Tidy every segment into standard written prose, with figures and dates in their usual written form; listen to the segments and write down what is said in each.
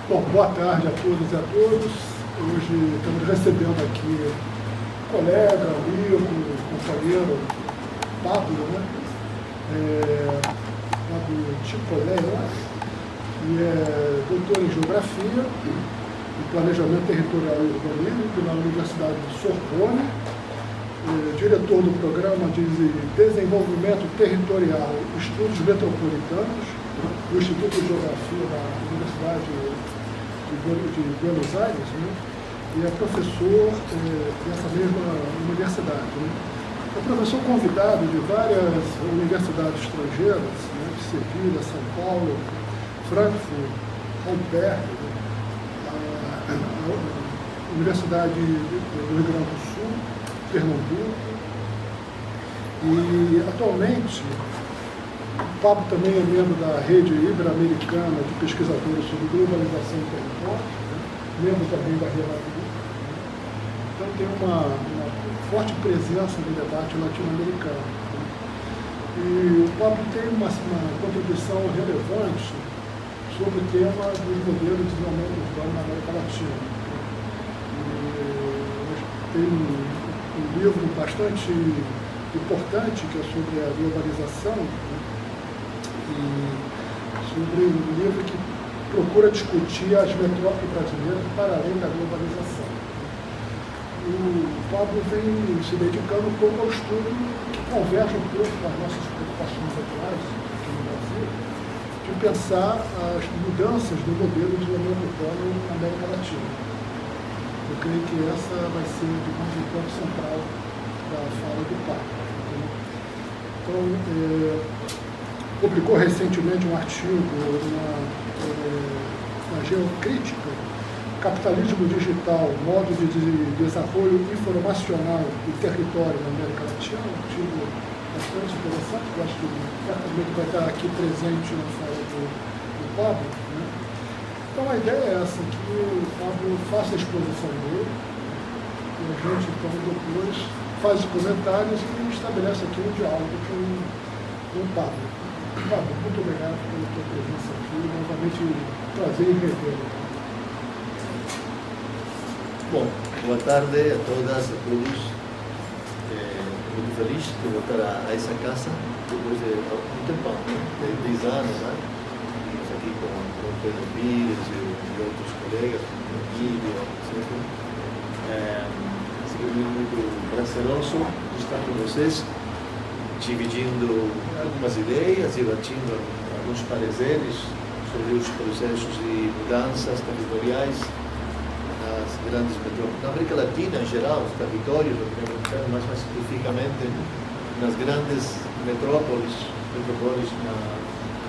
Bom, boa tarde a todas e a todos. Hoje estamos recebendo aqui colega, amigo, companheiro, Pablo, né? Pablo Ticolé, que é doutor em Geografia e Planejamento Territorial e Urbanismo pela Universidade de Sorbonne, diretor do Programa de Desenvolvimento Territorial e Estudos Metropolitanos do Instituto de Geografia da Universidade de Buenos Aires, né? E é professor dessa mesma universidade. Né? É professor convidado de várias universidades estrangeiras, né? De Sevilha, São Paulo, Frankfurt, Alberto, a Universidade do Rio Grande do Sul, Pernambuco, e atualmente o Pablo também é membro da Rede Ibero-Americana de Pesquisadores sobre Globalização e Território, né? Membro também da RELATU, né? Então tem uma forte presença no debate latino-americano. Né? E o Pablo tem uma contribuição relevante sobre o tema dos modelos de desenvolvimento urbano na América Latina. Né? E tem um livro bastante importante que é sobre a globalização, né? E sobre um livro que procura discutir as metrópoles brasileiras para além da globalização. O Pablo vem se dedicando um pouco ao estudo que converge um pouco com as nossas preocupações atuais aqui no Brasil, de pensar as mudanças do modelo de desenvolvimento urbano na América Latina. Eu creio que essa vai ser, digamos, o ponto central da fala do Pablo. Então, publicou recentemente um artigo na Geocrítica, Capitalismo Digital, Modo de Desenvolvimento Informacional e Território na América Latina, um artigo bastante interessante, que eu acho que certamente vai estar aqui presente na fala do Pablo. Né? Então a ideia é essa, que o Pablo faça a exposição dele, e a gente então depois faz os comentários e estabelece aqui um diálogo com o Pablo. Pablo, muito obrigado pela tua presença aqui, novamente prazer em revê-lo. Bom, boa tarde a todas e a todos. Muito feliz de voltar a essa casa depois de um tempão, de 10 anos, né? Estamos aqui com o Pedro Pires e outros colegas, com o Guilherme, etc. Assim que é muito prazeroso estar com vocês, dividindo algumas ideias, debatindo alguns pareceres sobre os processos de mudanças territoriais nas grandes metrópoles. Na América Latina, em geral, os territórios latino-americanos, mas mais especificamente nas grandes metrópoles na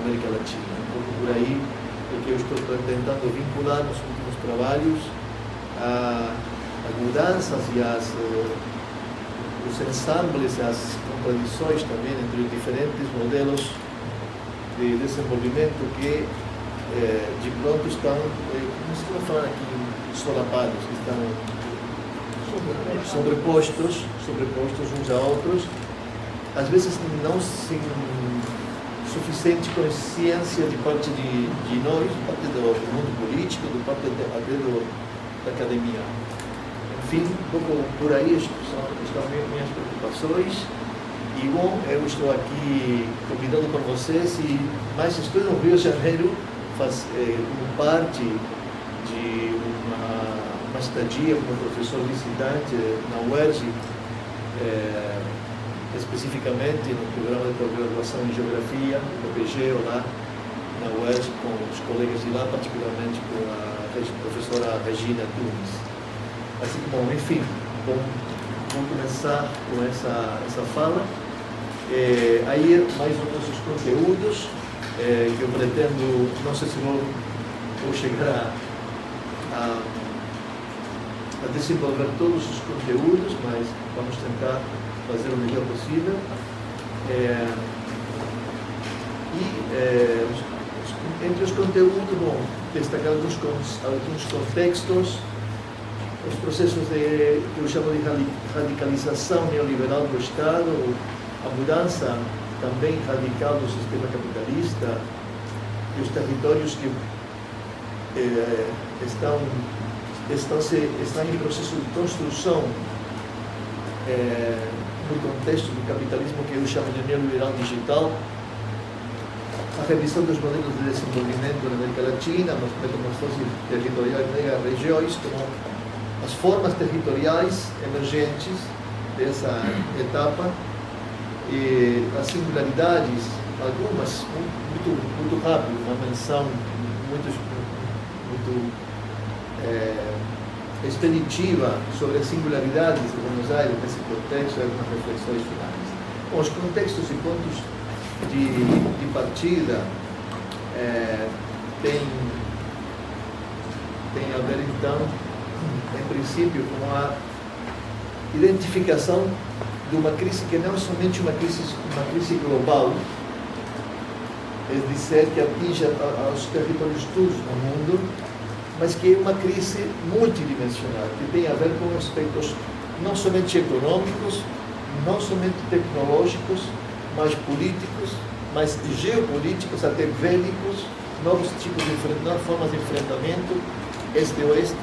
América Latina. Um pouco por aí é que eu estou tentando vincular nos últimos trabalhos as mudanças e os ensambles, as contradições também entre os diferentes modelos de desenvolvimento que de pronto estão, como se vai falar aqui, solapados, que estão sobrepostos uns a outros, às vezes não sem suficiente consciência de parte de nós, de parte do mundo político, de parte até da academia. Enfim, um pouco por aí estão minhas preocupações. E bom, eu estou aqui convidado por vocês, mas estou no Rio de Janeiro como parte de uma estadia como professor visitante na UERJ, especificamente no programa de pós-graduação em Geografia, o PGEO lá na UERJ, com os colegas de lá, particularmente com a professora Regina Tunes. Assim que, bom, enfim, vamos começar com essa fala. Aí, mais ou menos os conteúdos que eu pretendo, não sei se vou chegar a desenvolver todos os conteúdos, mas vamos tentar fazer o melhor possível. Entre os conteúdos, bom, destacar alguns contextos, os processos que eu chamo de radicalização neoliberal do Estado, a mudança também radical do sistema capitalista e os territórios que estão em processo de construção no contexto do capitalismo que eu chamo de neoliberal digital, a revisão dos modelos de desenvolvimento na América Latina, as metamorfoses territoriais das regiões, como as formas territoriais emergentes dessa etapa e as singularidades, algumas muito rápido, uma menção muito expeditiva sobre as singularidades de Buenos Aires nesse contexto e algumas reflexões finais. Bom, os contextos e pontos de partida tem a ver, então, em princípio, com a identificação de uma crise que não é somente uma crise global, é dizer, que atinge aos territórios todos no mundo, mas que é uma crise multidimensional, que tem a ver com aspectos não somente econômicos, não somente tecnológicos, mas políticos, mas geopolíticos, até bélicos, novos tipos de novas formas de enfrentamento, este-oeste.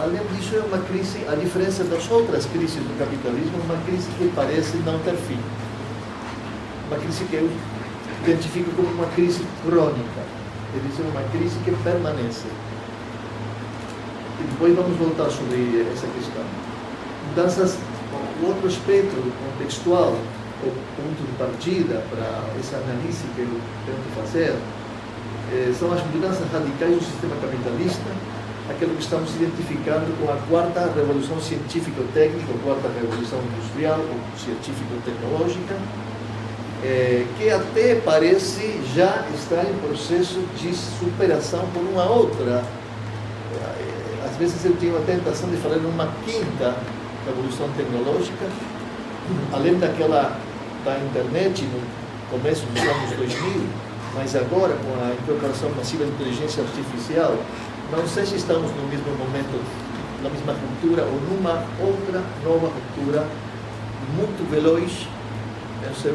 Além disso, é uma crise, a diferença das outras crises do capitalismo, uma crise que parece não ter fim. Uma crise que eu identifico como uma crise crônica, quer dizer, uma crise que permanece. E depois vamos voltar sobre essa questão. Mudanças, o outro aspecto contextual, o ponto de partida para essa análise que eu tento fazer, são as mudanças radicais do sistema capitalista, aquilo que estamos identificando com a quarta revolução científico-técnica, a quarta revolução industrial ou científico-tecnológica, que até parece já estar em processo de superação por uma outra. Às vezes eu tenho a tentação de falar em uma quinta revolução tecnológica, além daquela da internet no começo dos anos 2000, mas agora com a incorporação massiva de inteligência artificial, não sei se estamos no mesmo momento, na mesma ruptura ou numa outra nova ruptura muito veloz no seu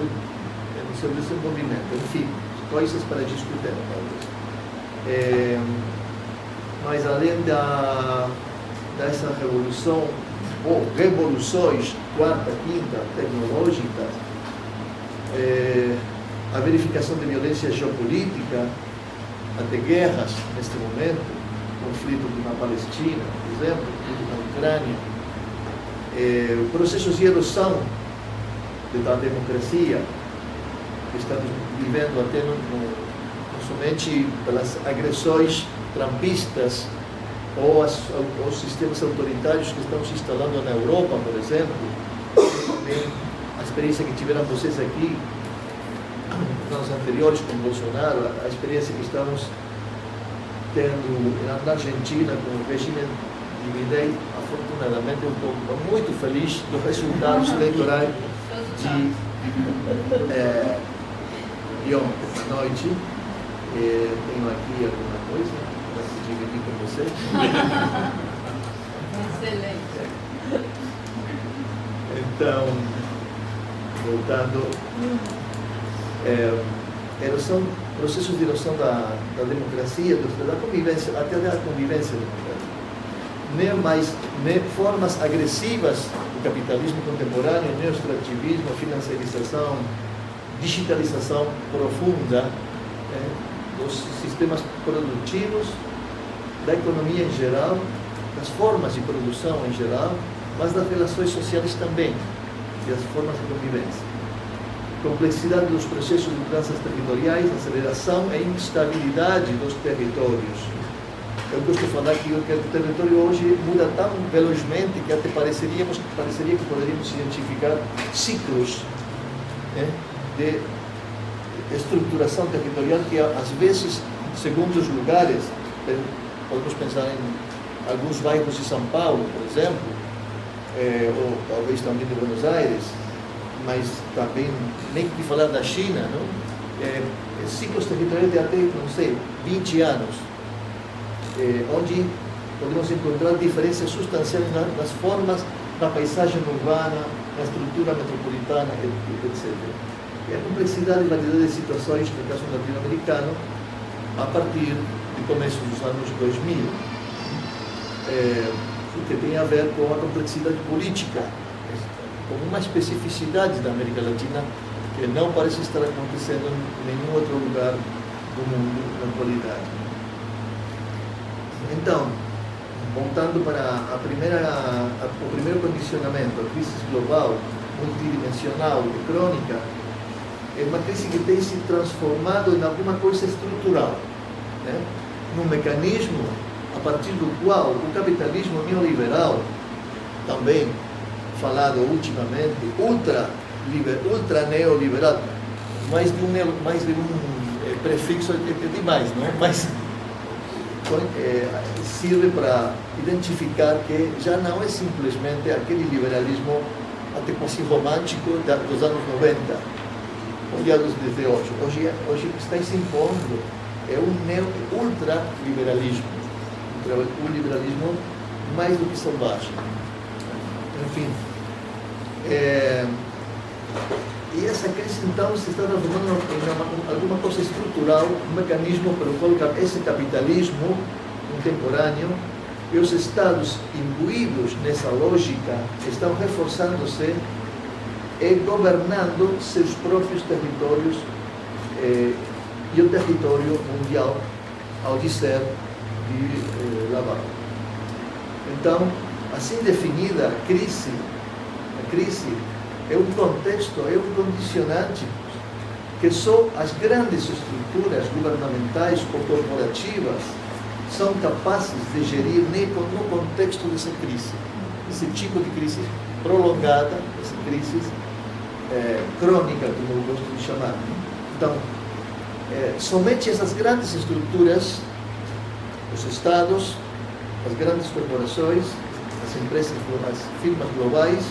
desenvolvimento. Enfim, coisas para discutir, talvez. Mas além dessa revolução, ou revoluções, quarta, quinta, tecnológicas, a verificação de violência geopolítica, até guerras neste momento, conflito na Palestina, por exemplo, conflito na Ucrânia, processos de erosão da democracia, que estamos vivendo até não somente pelas agressões trumpistas ou os sistemas autoritários que estão se instalando na Europa, por exemplo, também a experiência que tiveram vocês aqui, nos anos anteriores com Bolsonaro, a experiência que estamos tendo na Argentina com o regime de Milei. Afortunadamente, eu estou muito feliz dos resultados eleitorais de ontem à noite. Tenho aqui alguma coisa para se dividir com vocês. Excelente. Então, voltando, processos de erosão da democracia, da convivência, até da convivência democrática. Formas agressivas do capitalismo contemporâneo, neoextrativismo, financiarização, digitalização profunda dos sistemas produtivos, da economia em geral, das formas de produção em geral, mas das relações sociais também, e das formas de convivência. Complexidade dos processos de mudanças territoriais, aceleração e instabilidade dos territórios. Eu gosto de falar que o território hoje muda tão velozmente que até pareceria que poderíamos identificar ciclos de estruturação territorial que, às vezes, segundo os lugares, podemos pensar em alguns bairros de São Paulo, por exemplo, ou talvez também de Buenos Aires, mas também, nem que falar da China, não? Ciclos territoriais de até, não sei, 20 anos, onde podemos encontrar diferenças substanciais nas formas da paisagem urbana, na estrutura metropolitana, etc. é a complexidade e variedade de situações, no caso latino-americano, a partir do começo dos anos 2000, que tem a ver com a complexidade política, com uma especificidade da América Latina que não parece estar acontecendo em nenhum outro lugar do mundo na atualidade. Então, voltando para o primeiro condicionamento, a crise global, multidimensional e crônica, é uma crise que tem se transformado em alguma coisa estrutural, né? Num mecanismo a partir do qual o capitalismo neoliberal, também falado ultimamente, ultra neoliberal, mais de um prefixo é demais, não? Mas serve para identificar que já não é simplesmente aquele liberalismo até quase romântico dos anos 90, olhados desde hoje. Hoje está se impondo um ultraliberalismo, um liberalismo mais do que selvagem. Enfim, e essa crise então se está transformando em alguma coisa estrutural, um mecanismo pelo qual esse capitalismo contemporâneo e os estados imbuídos nessa lógica estão reforçando-se e governando seus próprios territórios e o território mundial, ao dizer de Laval. Então, assim definida, a crise é um contexto, é um condicionante que só as grandes estruturas governamentais ou corporativas são capazes de gerir no contexto dessa crise, esse tipo de crise prolongada, essa crise crônica, como eu gosto de chamar. Então, somente essas grandes estruturas, os estados, as grandes corporações, as empresas, as firmas globais,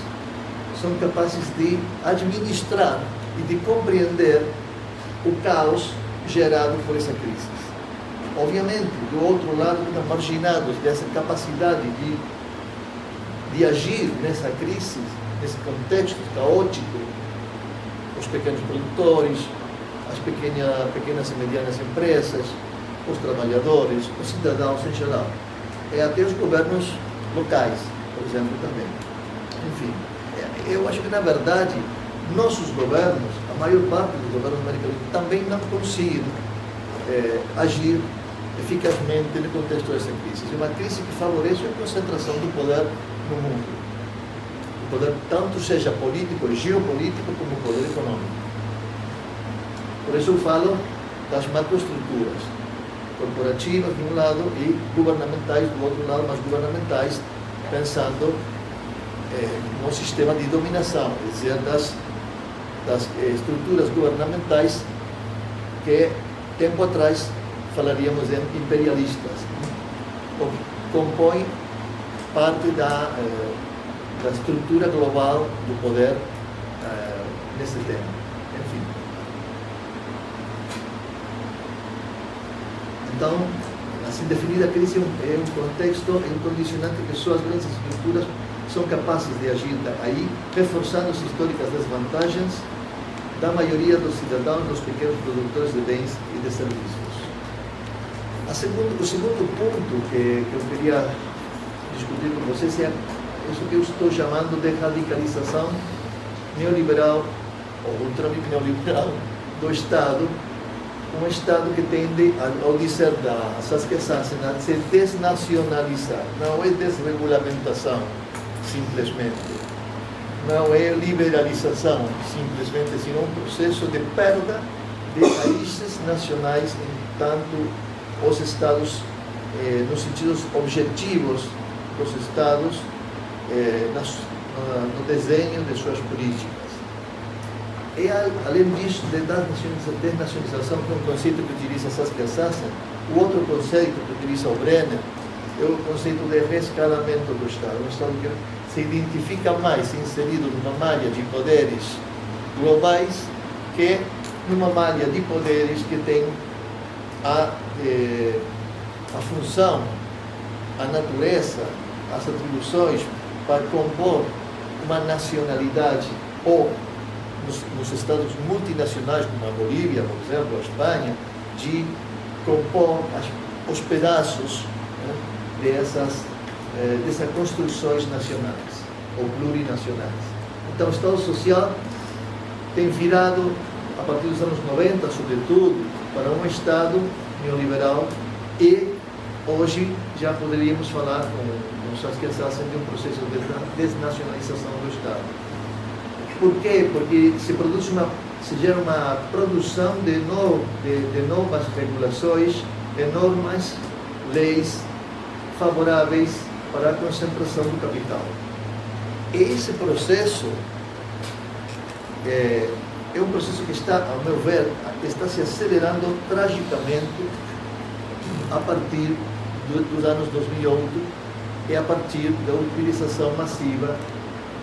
são capazes de administrar e de compreender o caos gerado por essa crise. Obviamente, do outro lado, estão marginados dessa capacidade de agir nessa crise, nesse contexto caótico, os pequenos produtores, as pequenas e medianas empresas, os trabalhadores, os cidadãos em geral, e até os governos locais, por exemplo, também. Enfim, eu acho que, na verdade, nossos governos, a maior parte dos governos americanos, também não conseguem agir eficazmente no contexto dessa crise. É uma crise que favorece a concentração do poder no mundo. O poder tanto seja político e geopolítico como o poder econômico. Por isso eu falo das macroestruturas corporativas de um lado e governamentais do outro lado, mas governamentais pensando no sistema de dominação, quer dizer, das estruturas governamentais que tempo atrás falaríamos em imperialistas, compõem parte da estrutura global do poder nesse tema. Enfim. Então, assim definida, a crise é um contexto, é um condicionante que só as grandes estruturas são capazes de agir aí, reforçando as históricas desvantagens da maioria dos cidadãos, dos pequenos produtores de bens e de serviços. O segundo ponto que eu queria discutir com vocês é isso que eu estou chamando de radicalização neoliberal ou ultra-neoliberal do Estado, um Estado que tende, ao dizer da Saskia Sassen, a se desnacionalizar. Não é desregulamentação, simplesmente. Não é liberalização, simplesmente, sino um processo de perda de raízes nacionais em tanto os Estados, nos sentidos objetivos dos Estados, no desenho de suas políticas. E, além disso, de desnacionalização, que é um conceito que utiliza Saskia Sassen, o outro conceito que utiliza o Brenner é o conceito de rescalamento do Estado. Um Estado que se identifica mais inserido numa malha de poderes globais que numa malha de poderes que tem a função, a natureza, as atribuições para compor uma nacionalidade ou nos estados multinacionais, como a Bolívia, por exemplo, a Espanha, de compor os pedaços, né, dessas construções nacionais ou plurinacionais. Então, o Estado Social tem virado, a partir dos anos 90, sobretudo, para um Estado neoliberal e hoje já poderíamos falar com Saskia Sassen de um processo de desnacionalização do Estado. Por quê? Porque se gera uma produção de novas regulações, de normas, leis favoráveis para a concentração do capital. Esse processo é um processo que está, ao meu ver, está se acelerando tragicamente a partir dos anos 2008 e a partir da utilização massiva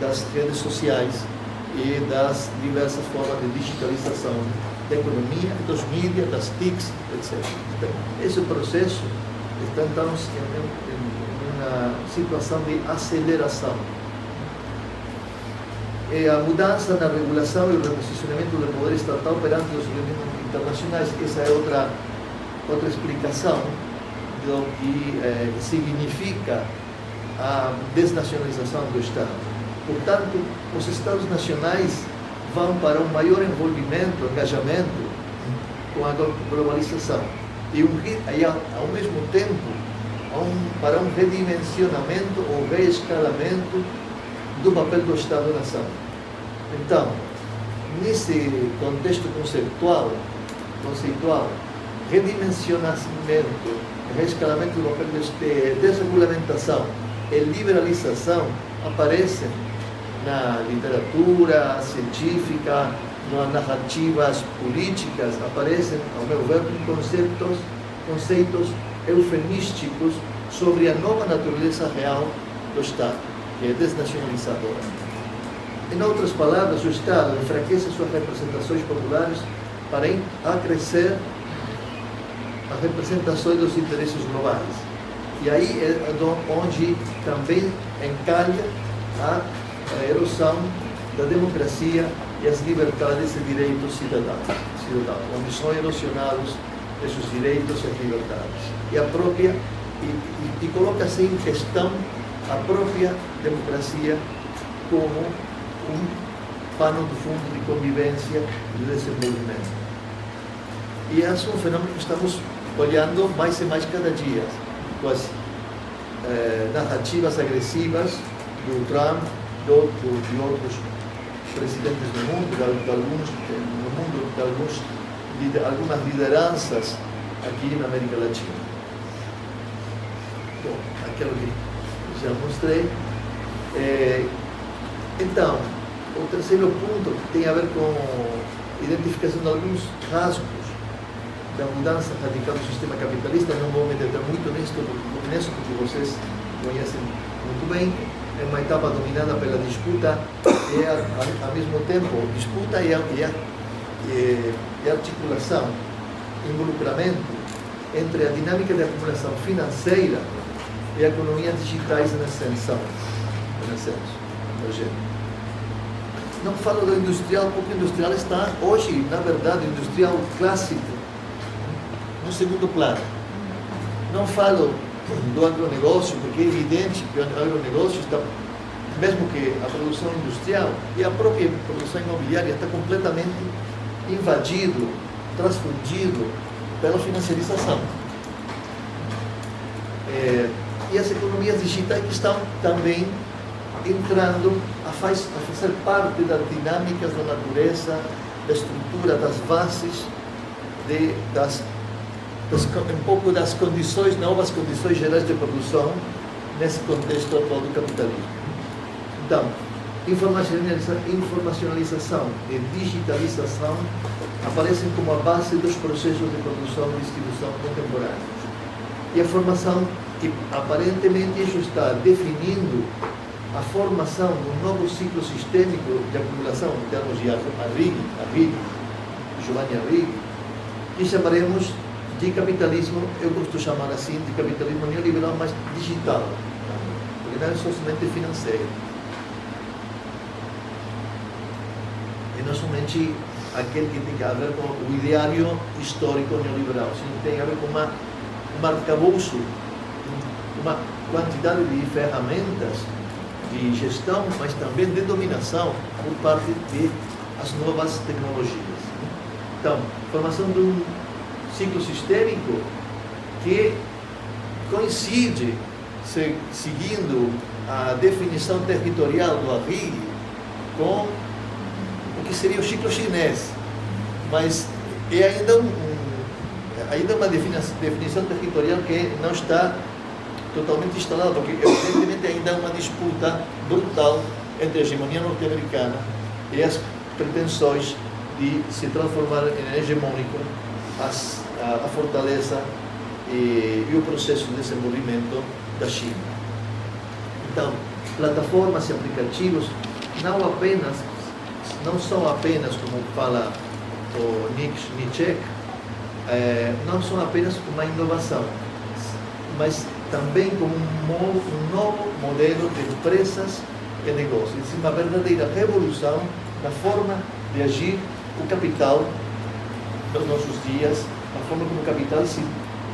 das redes sociais e das diversas formas de digitalização da economia, dos mídias, das TICs, etc. Então, esse processo está então em uma situação de aceleração. E a mudança na regulação e o reposicionamento do poder estatal perante os organismos internacionais, essa é outra explicação do que significa a desnacionalização do Estado. Portanto, os Estados nacionais vão para um maior envolvimento, engajamento com a globalização e ao mesmo tempo para um redimensionamento ou reescalamento do papel do Estado-nação. Então, nesse contexto conceitual, redimensionamento, reescalamento do papel de desregulamentação e liberalização aparecem na literatura científica, nas narrativas políticas, aparecem, ao meu ver, conceitos eufemísticos sobre a nova natureza real do Estado, que é desnacionalizadora. Em outras palavras, o Estado enfraquece suas representações populares para acrescer as representações dos interesses globais. E aí é onde também encalha a erosão da democracia e as liberdades e direitos cidadãos, onde são erosionados esses direitos e liberdades. E coloca-se em questão a própria democracia como um pano de fundo de convivência e de desenvolvimento. E esse é um fenômeno que estamos olhando mais e mais cada dia, com as narrativas agressivas do Trump, de outros presidentes do mundo, de algumas lideranças aqui na América Latina. Bom, aquilo que já mostrei. Então, o terceiro ponto tem a ver com a identificação de alguns rasgos da mudança radical do sistema capitalista. Não vou me deter muito nisso, porque vocês conhecem muito bem. É uma etapa dominada pela disputa e, ao mesmo tempo, disputa e articulação, involucramento entre a dinâmica de acumulação financeira e a economia digitais em ascensão, Não falo do industrial, porque o industrial está hoje, na verdade, o industrial clássico, no segundo plano. Não falo do agronegócio, porque é evidente que o agronegócio está, mesmo que a produção industrial e a própria produção imobiliária está completamente invadido, transfundido pela financiarização. E as economias digitais que estão também entrando a fazer parte das dinâmicas da natureza, da estrutura, das bases, um pouco das condições, novas condições gerais de produção nesse contexto atual do capitalismo. Então, informacionalização e digitalização aparecem como a base dos processos de produção e distribuição contemporâneos. E a formação, que aparentemente isso está definindo a formação de um novo ciclo sistêmico de acumulação, em termos de Giovanni Arrighi, que chamaremos de capitalismo, eu gosto de chamar assim, de capitalismo neoliberal, mas digital, porque não é somente financeiro. e não somente aquele que tem a ver com o ideário histórico neoliberal, sino tem a ver com um arcabouço, uma quantidade de ferramentas de gestão, mas também de dominação por parte das novas tecnologias. Então, formação de um ciclo sistêmico que coincide, seguindo a definição territorial do Arrighi, com o que seria o ciclo chinês, mas é ainda uma definição territorial que não está totalmente instalada, porque evidentemente ainda há uma disputa brutal entre a hegemonia norte-americana e as pretensões de se transformar em hegemônico a fortaleza e o processo de desenvolvimento da China. Então, plataformas e aplicativos não são apenas, como fala o Nietzsche, não são apenas uma inovação, mas também como um novo modelo de empresas e negócios, uma verdadeira revolução na forma de agir o capital nos nossos dias, a forma como o capital se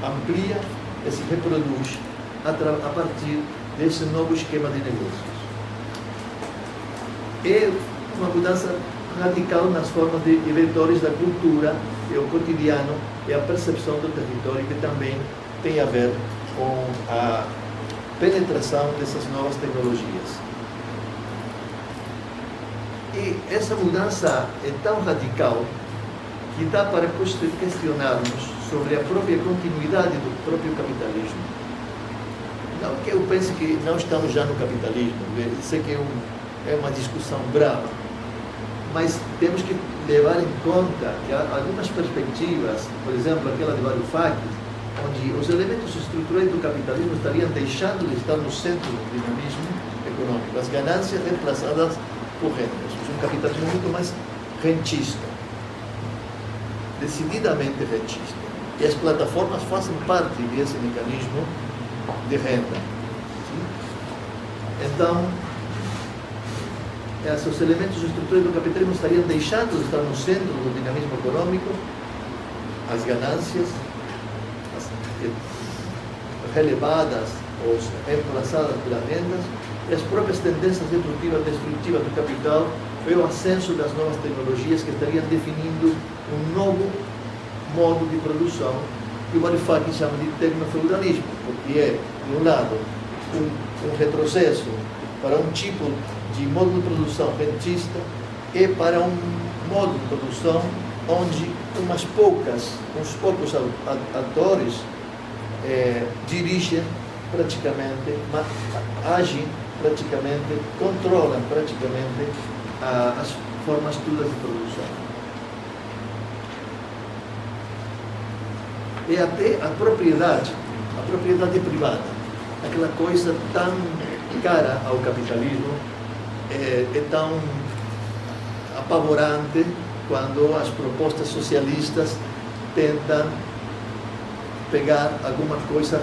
amplia e se reproduz a partir desse novo esquema de negócios. É uma mudança radical nas formas de vetores da cultura e o cotidiano e a percepção do território, que também tem a ver com a penetração dessas novas tecnologias. E essa mudança é tão radical que dá para questionarmos sobre a própria continuidade do próprio capitalismo. Não que eu pense que não estamos já no capitalismo, sei que é uma discussão brava, mas temos que levar em conta que há algumas perspectivas, por exemplo, aquela de Varoufakis, onde os elementos estruturais do capitalismo estariam deixando de estar no centro do dinamismo econômico, as ganâncias reemplaçadas por rendas. Um capitalismo muito mais rentista, decididamente rentista. E as plataformas fazem parte desse mecanismo de renda. Então, os elementos estruturais do capitalismo estariam deixando de estar no centro do dinamismo econômico, as ganâncias relevadas ou reemplaçadas pelas rendas, e as próprias tendências destrutivas do capital e o ascenso das novas tecnologias que estariam definindo um novo modo de produção que o Varoufakis chama de tecnofeudalismo, porque é, de um lado, um retrocesso para um tipo de modo de produção rentista e para um modo de produção onde uns poucos atores dirigem praticamente, agem praticamente, controlam praticamente as formas todas de produção. E até a propriedade privada, aquela coisa tão cara ao capitalismo, é tão apavorante quando as propostas socialistas tentam pegar alguma coisa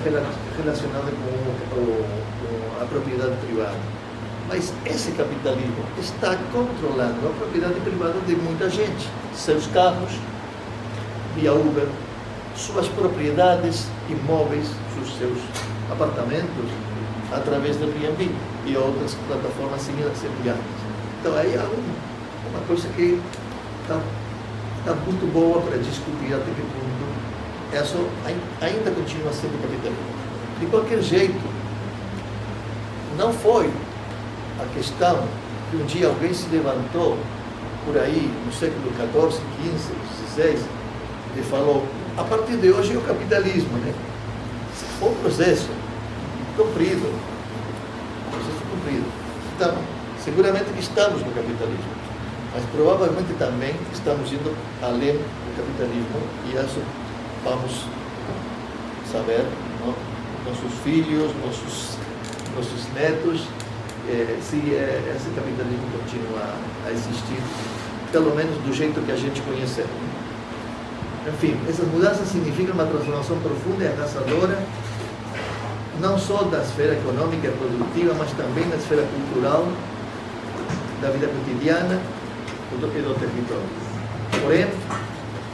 relacionada com a propriedade privada. Mas esse capitalismo está controlando a propriedade privada de muita gente, seus carros, via Uber, suas propriedades imóveis, seus apartamentos, através do Airbnb e outras plataformas semelhantes. Então aí há uma coisa que está muito boa para discutir até que ponto essa ainda continua sendo capitalismo. De qualquer jeito, não foi a questão que um dia alguém se levantou por aí no século XIV, XV, XVI e falou: a partir de hoje é o capitalismo, né? Foi um processo comprido. Então, seguramente que estamos no capitalismo, mas provavelmente também estamos indo além do capitalismo, e isso vamos saber, não? Nossos filhos, nossos netos, se esse capitalismo continua a existir, pelo menos do jeito que a gente conhece. Enfim, essas mudanças significam uma transformação profunda e arrasadora, não só da esfera econômica e produtiva, mas também na esfera cultural, da vida cotidiana, do território. Porém,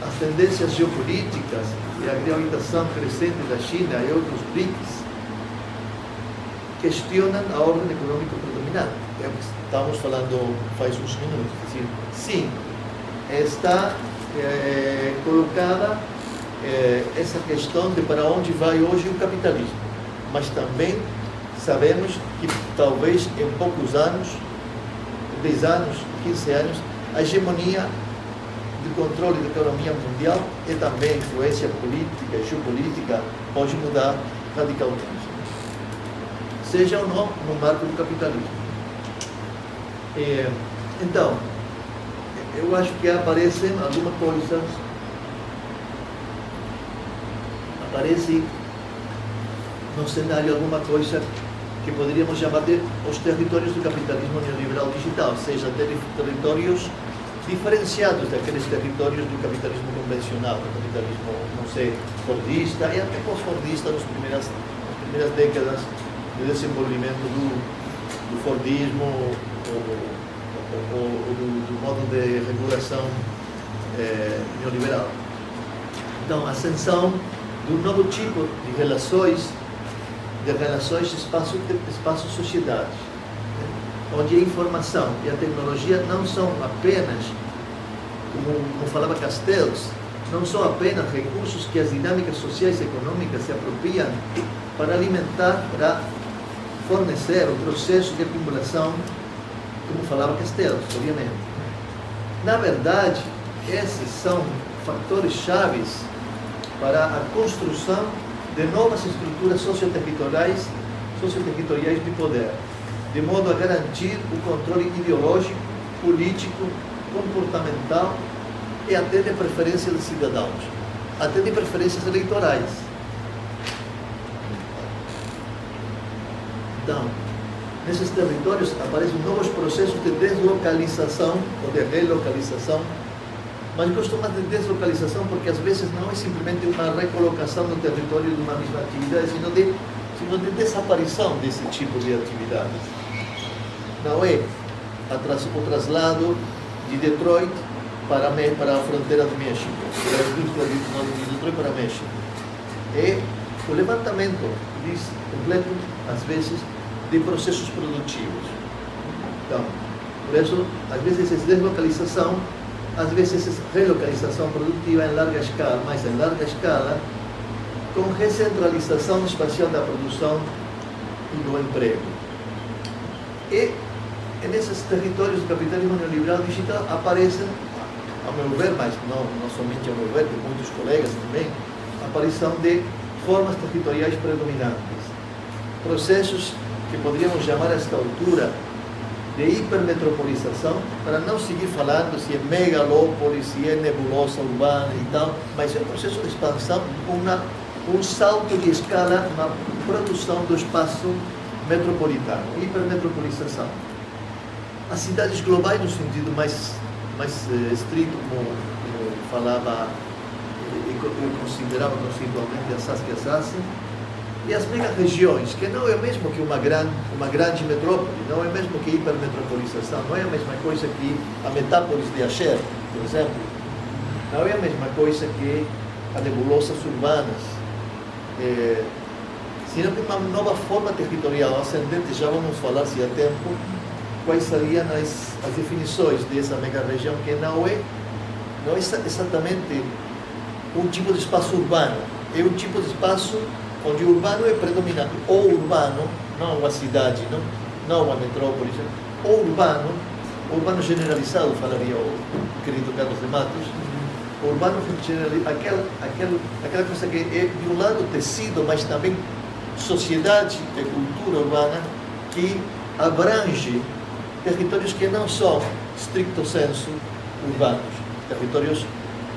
as tendências geopolíticas e a gravitação crescente da China e outros BRICS questionam a ordem econômica predominante. É o que estamos falando faz uns minutos. Sim, está colocada essa questão de para onde vai hoje o capitalismo, mas também sabemos que talvez em poucos anos, 10 anos, 15 anos, a hegemonia de controle da economia mundial e também a influência política e geopolítica pode mudar radicalmente, seja ou não no marco do capitalismo. Então, eu acho que aparece no cenário alguma coisa que poderíamos chamar de os territórios do capitalismo neoliberal digital, seja territórios diferenciados daqueles territórios do capitalismo convencional, do capitalismo, não sei, fordista e até pós-fordista nas primeiras décadas de desenvolvimento do fordismo ou do modo de regulação neoliberal. Então, a ascensão de um novo tipo de relações espaço-sociedade, onde a informação e a tecnologia não são apenas, como falava Castells, não são apenas recursos que as dinâmicas sociais e econômicas se apropriam para alimentar, para fornecer o processo de acumulação, como falava Castells, obviamente. Na verdade, esses são fatores chaves para a construção de novas estruturas socioterritoriais de poder, de modo a garantir o controle ideológico, político, comportamental e até de preferência dos cidadãos, até de preferências eleitorais. Então, nesses territórios aparecem novos processos de deslocalização ou de relocalização, mas gosto mais de deslocalização porque às vezes não é simplesmente uma recolocação no território de uma mesma atividade, sino de desaparição desse tipo de atividades. Não é o traslado de Detroit para a fronteira do México, da indústria de Detroit para México. É o levantamento completo, às vezes, de processos produtivos. Então, por isso, às vezes, é deslocalização, às vezes é relocalização produtiva em larga escala, mas em larga escala, com recentralização espacial da produção e do emprego. E nesses territórios do capitalismo neoliberal digital aparecem, ao meu ver, mas não somente ao meu ver, de muitos colegas também, a aparição de formas territoriais predominantes, processos que poderíamos chamar a esta altura de hipermetropolização, para não seguir falando se é megalópole, se é nebulosa urbana e tal, mas é um processo de expansão, um salto de escala na produção do espaço metropolitano, hipermetropolização. As cidades globais, no sentido mais estrito, como falava e considerava conceitualmente a Saskia Sassen, e as mega-regiões, que não é o mesmo que uma grande metrópole, não é o mesmo que hipermetropolização, não é a mesma coisa que a metápolis de Asher, por exemplo, não é a mesma coisa que a nebulosas urbanas, sino que uma nova forma territorial ascendente. Já vamos falar, se há tempo, quais seriam as definições dessa mega-região, que não é exatamente um tipo de espaço urbano, é um tipo de espaço onde o urbano é predominante, ou urbano, não uma cidade, não uma metrópole, ou urbano generalizado, falaria o querido Carlos de Matos, o urbano generalizado, aquela coisa que é, de um lado, tecido, mas também sociedade e cultura urbana, que abrange territórios que não são, stricto sensu, urbanos, territórios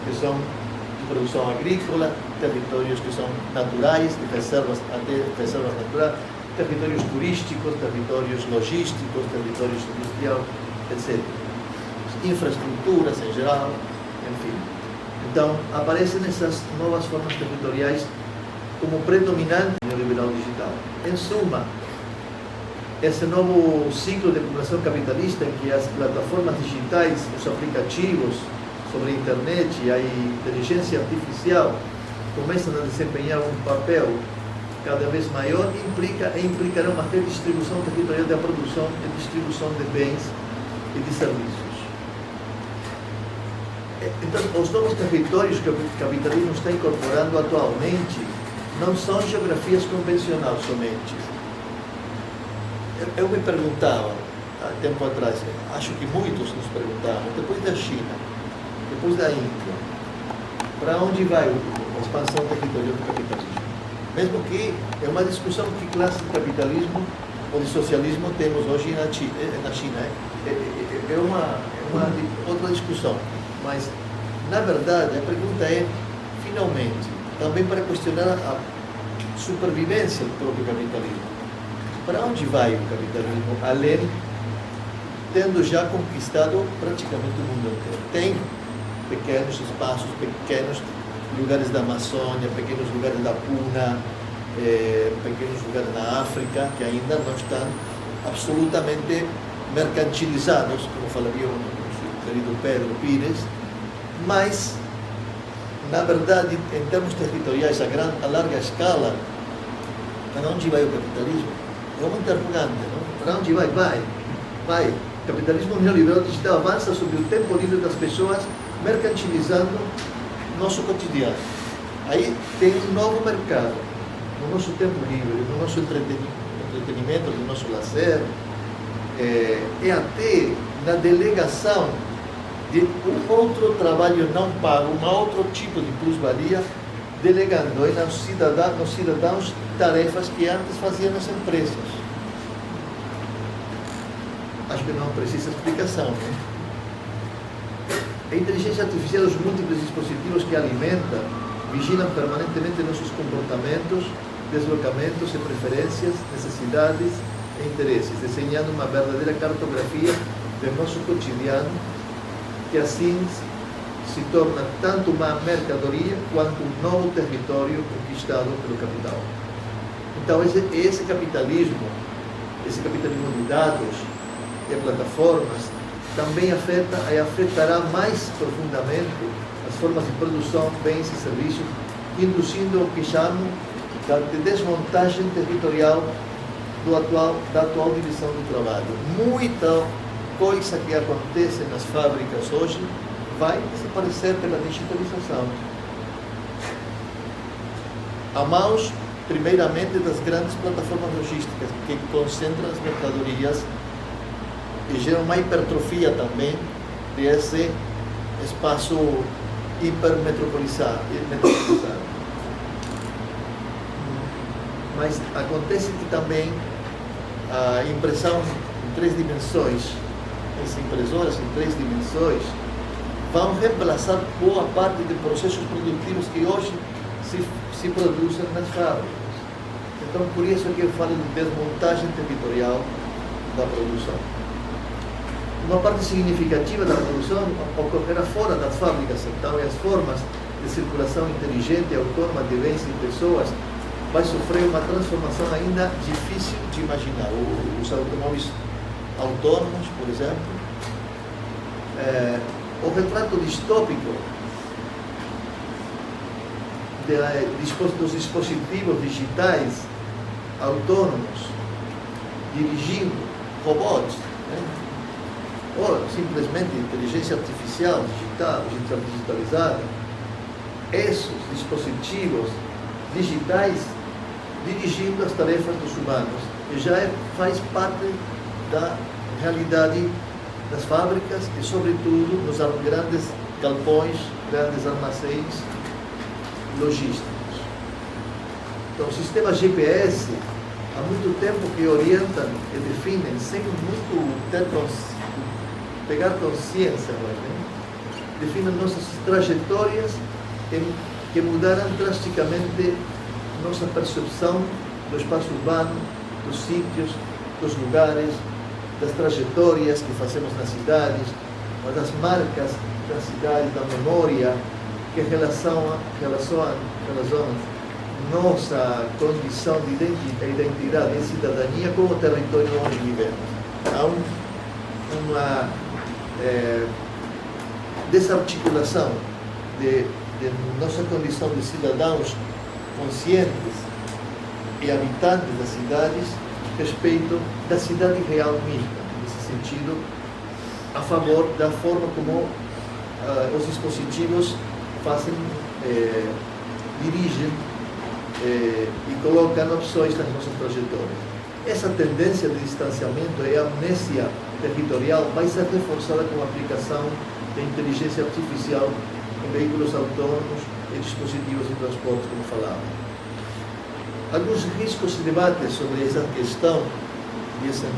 que são de produção agrícola, territórios que são naturais, de reservas, até reservas naturais, territórios turísticos, territórios logísticos, territórios industriais, etc. Infraestruturas em geral, enfim. Então, aparecem essas novas formas territoriais como predominante neoliberal digital. Em suma, esse novo ciclo de acumulação capitalista em que as plataformas digitais, os aplicativos sobre a internet e a inteligência artificial começam a desempenhar um papel cada vez maior, implicará uma redistribuição territorial da produção e distribuição de bens e de serviços. Então, os novos territórios que o capitalismo está incorporando atualmente não são geografias convencionais somente. Eu me perguntava, há tempo atrás, acho que muitos nos perguntavam, depois da China, depois da Índia, para onde vai a expansão territorial do capitalismo? Mesmo que é uma discussão que classe de capitalismo ou de socialismo temos hoje na China. É uma outra discussão. Mas, na verdade, a pergunta é, finalmente, também para questionar a supervivência do próprio capitalismo. Para onde vai o capitalismo, além, tendo já conquistado praticamente o mundo inteiro? Tem pequenos espaços, pequenos lugares da Amazônia, pequenos lugares da Puna, pequenos lugares na África, que ainda não estão absolutamente mercantilizados, como falaria o nosso querido Pedro Pires, mas, na verdade, em termos territoriais, a larga escala, para onde vai o capitalismo? É uma interrogante, não? Para onde vai? Vai. O capitalismo neoliberal digital avança sobre o tempo livre das pessoas, mercantilizando nosso cotidiano. Aí tem um novo mercado, no nosso tempo livre, no nosso entretenimento, no nosso lazer, e até na delegação de um outro trabalho não pago, um outro tipo de plus-valia, delegando aos cidadãos tarefas que antes faziam as empresas. Acho que não precisa explicação, né? A inteligência artificial, os múltiplos dispositivos que alimentam, vigilam permanentemente nossos comportamentos, deslocamentos e preferências, necessidades e interesses, desenhando uma verdadeira cartografia do nosso cotidiano, que assim se torna tanto uma mercadoria quanto um novo território conquistado pelo capital. Então, esse capitalismo de dados e plataformas, também afetará mais profundamente as formas de produção, bens e serviços, induzindo o que chamo de desmontagem territorial da atual divisão do trabalho. Muita coisa que acontece nas fábricas hoje vai desaparecer pela digitalização. A mãos, primeiramente, das grandes plataformas logísticas que concentram as mercadorias e geram uma hipertrofia também desse espaço hipermetropolizado. Mas acontece que também a impressão em 3 dimensões, as impressoras em 3 dimensões, vão reemplaçar boa parte de processos produtivos que hoje se produzem nas fábricas. Então, por isso que eu falo de desmontagem territorial da produção. Uma parte significativa da produção ocorrerá fora das fábricas, então, e as formas de circulação inteligente e autônoma de bens e pessoas vai sofrer uma transformação ainda difícil de imaginar. Os automóveis autônomos, por exemplo, o retrato distópico dos dispositivos digitais autônomos dirigindo robôs, né? Ou simplesmente inteligência artificial digitalizada, esses dispositivos digitais dirigindo as tarefas dos humanos, e já faz parte da realidade das fábricas e, sobretudo, nos grandes galpões, grandes armazéns logísticos. Então, o sistema GPS, há muito tempo que orientam e definem, sem muito pegar consciência, né? Definem nossas trajetórias que mudaram drasticamente nossa percepção do espaço urbano, dos sítios, dos lugares, das trajetórias que fazemos nas cidades, das marcas das cidades, da memória que relacionam nossa condição de identidade e cidadania com o território onde vivemos. Há uma desarticulação de nossa condição de cidadãos conscientes e habitantes das cidades respeito da cidade real mesma, nesse sentido, a favor da forma como os dispositivos fazem, dirigem e colocam opções nas nossas trajetórias. Essa tendência de distanciamento e amnésia territorial vai ser reforçada com a aplicação da inteligência artificial em veículos autônomos e dispositivos de transporte, como falava. Alguns riscos e debates sobre essa questão e essas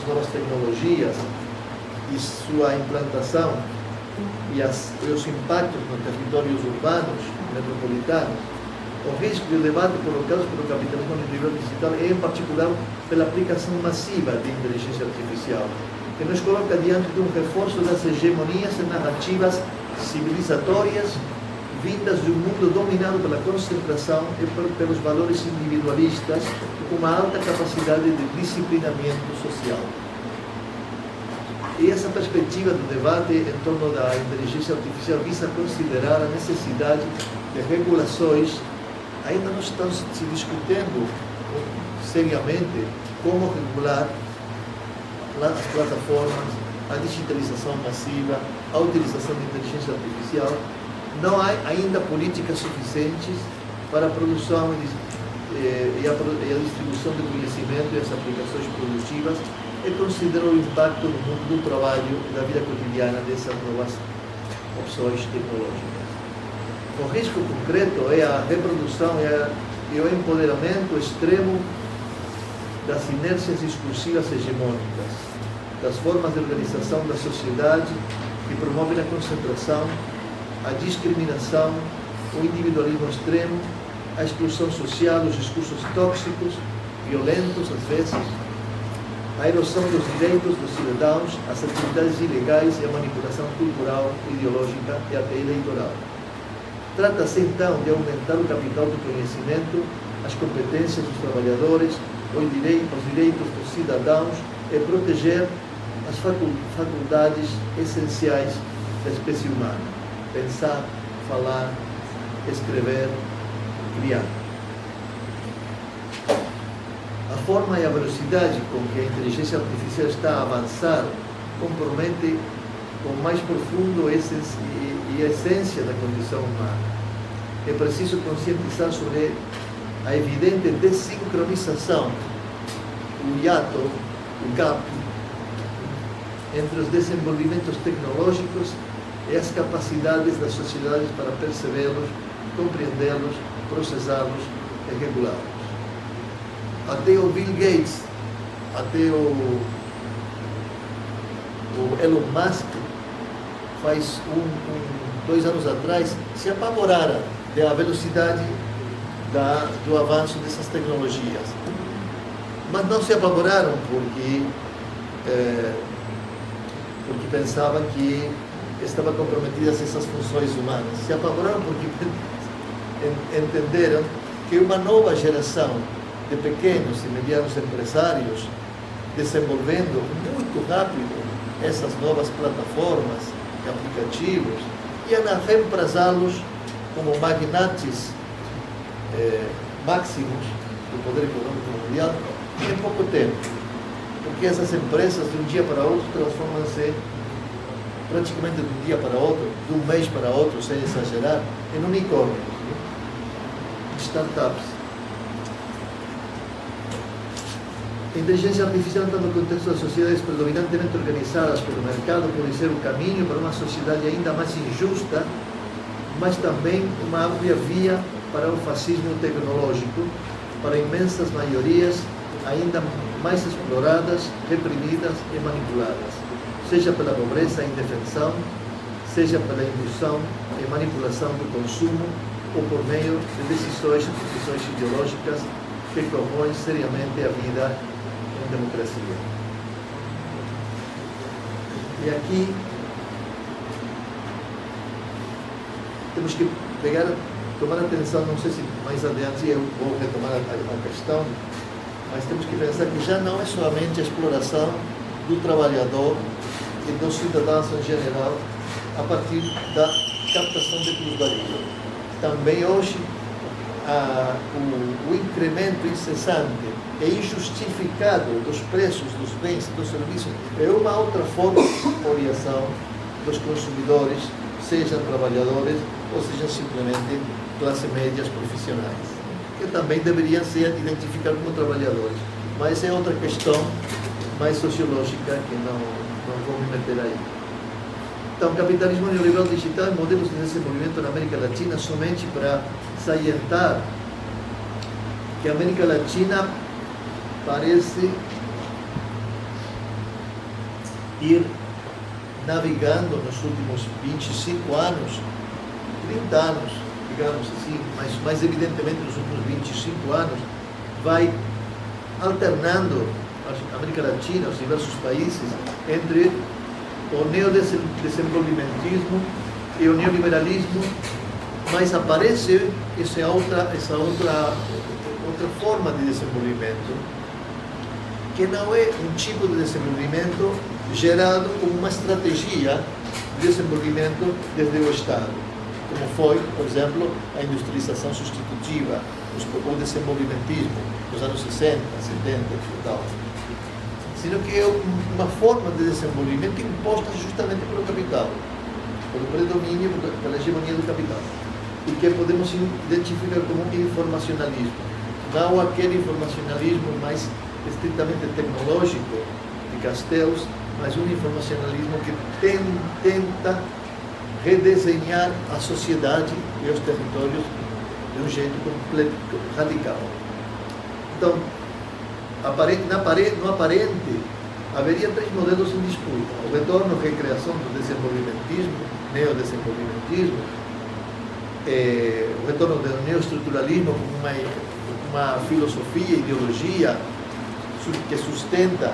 novas tecnologias e sua implantação e os impactos nos territórios urbanos, metropolitanos. O risco e o debate colocados pelo capitalismo no nível digital é, em particular, pela aplicação massiva de inteligência artificial, que nos coloca diante de um reforço das hegemonias e narrativas civilizatórias vindas de um mundo dominado pela concentração e pelos valores individualistas, com uma alta capacidade de disciplinamento social. E essa perspectiva do debate em torno da inteligência artificial visa considerar a necessidade de regulações. Ainda não estão se discutindo seriamente como regular as plataformas, a digitalização massiva, a utilização de inteligência artificial. Não há ainda políticas suficientes para a produção e a distribuição de conhecimento e as aplicações produtivas e consideram o impacto no mundo do trabalho e da vida cotidiana dessas novas opções tecnológicas. O risco concreto é a reprodução e o empoderamento extremo das inércias discursivas hegemônicas, das formas de organização da sociedade que promovem a concentração, a discriminação, o individualismo extremo, a exclusão social, os discursos tóxicos, violentos às vezes, a erosão dos direitos dos cidadãos, as atividades ilegais e a manipulação cultural, ideológica e até eleitoral. Trata-se então de aumentar o capital do conhecimento, as competências dos trabalhadores, os direitos dos cidadãos e proteger as faculdades essenciais da espécie humana: pensar, falar, escrever, criar. A forma e a velocidade com que a inteligência artificial está a avançar compromete com o mais profundo e a essência da condição humana. É preciso conscientizar sobre a evidente desincronização, o hiato, o gap, entre os desenvolvimentos tecnológicos e as capacidades das sociedades para percebê-los, compreendê-los, processá-los e regulá-los. Até o Bill Gates, até o Elon Musk, faz 2 anos atrás, se apavoraram da velocidade do avanço dessas tecnologias. Mas não se apavoraram porque pensavam que estavam comprometidas essas funções humanas. Se apavoraram porque entenderam que uma nova geração de pequenos e medianos empresários, desenvolvendo muito rápido essas novas plataformas e aplicativos, iam reemplazá-los como magnates máximos do poder econômico mundial em pouco tempo. Porque essas empresas, de um dia para outro, transformam-se praticamente de um dia para outro, de um mês para outro, sem exagerar, em unicórnios, startups. A inteligência artificial, no contexto das sociedades predominantemente organizadas pelo mercado, pode ser o caminho para uma sociedade ainda mais injusta, mas também uma ampla via para o fascismo tecnológico, para imensas maiorias ainda mais exploradas, reprimidas e manipuladas, seja pela pobreza e indefensão, seja pela indução e manipulação do consumo, ou por meio de decisões e posições ideológicas que compõem seriamente a vida em democracia. E aqui temos que pegar tomar atenção, não sei se mais adiante eu vou retomar a questão, mas temos que pensar que já não é somente a exploração do trabalhador e dos cidadãos em geral a partir da captação de plusvalia. Também hoje o incremento incessante e injustificado dos preços dos bens e dos serviços é uma outra forma de expoliação dos consumidores, sejam trabalhadores ou sejam simplesmente classe médias profissionais, que também deveriam ser identificados como trabalhadores. Mas é outra questão mais sociológica que não vou me meter aí. Então, capitalismo neoliberal digital, modelos de desenvolvimento na América Latina, somente para salientar que a América Latina parece ir navegando nos últimos 25 anos, 30 anos, digamos assim, mas mais evidentemente nos últimos 25 anos, vai alternando a América Latina, os diversos países, entre o neodesenvolvimentismo e o neoliberalismo, mas aparece essa outra forma de desenvolvimento, que não é um tipo de desenvolvimento gerado como uma estratégia de desenvolvimento desde o Estado, como foi, por exemplo, a industrialização substitutiva, o desenvolvimentismo nos anos 60, 70 e tal, sino que é uma forma de desenvolvimento imposta justamente pelo capital, pelo predomínio, pela hegemonia do capital, e que podemos identificar como informacionalismo, não aquele informacionalismo mais estritamente tecnológico de Castells, mas um informacionalismo que tenta redesenhar a sociedade e os territórios de um jeito completo, radical. Então, no aparente, haveria três modelos em disputa: o retorno à recriação do desenvolvimentismo, neodesenvolvimentismo, o retorno do neoestruturalismo como uma filosofia, ideologia que sustenta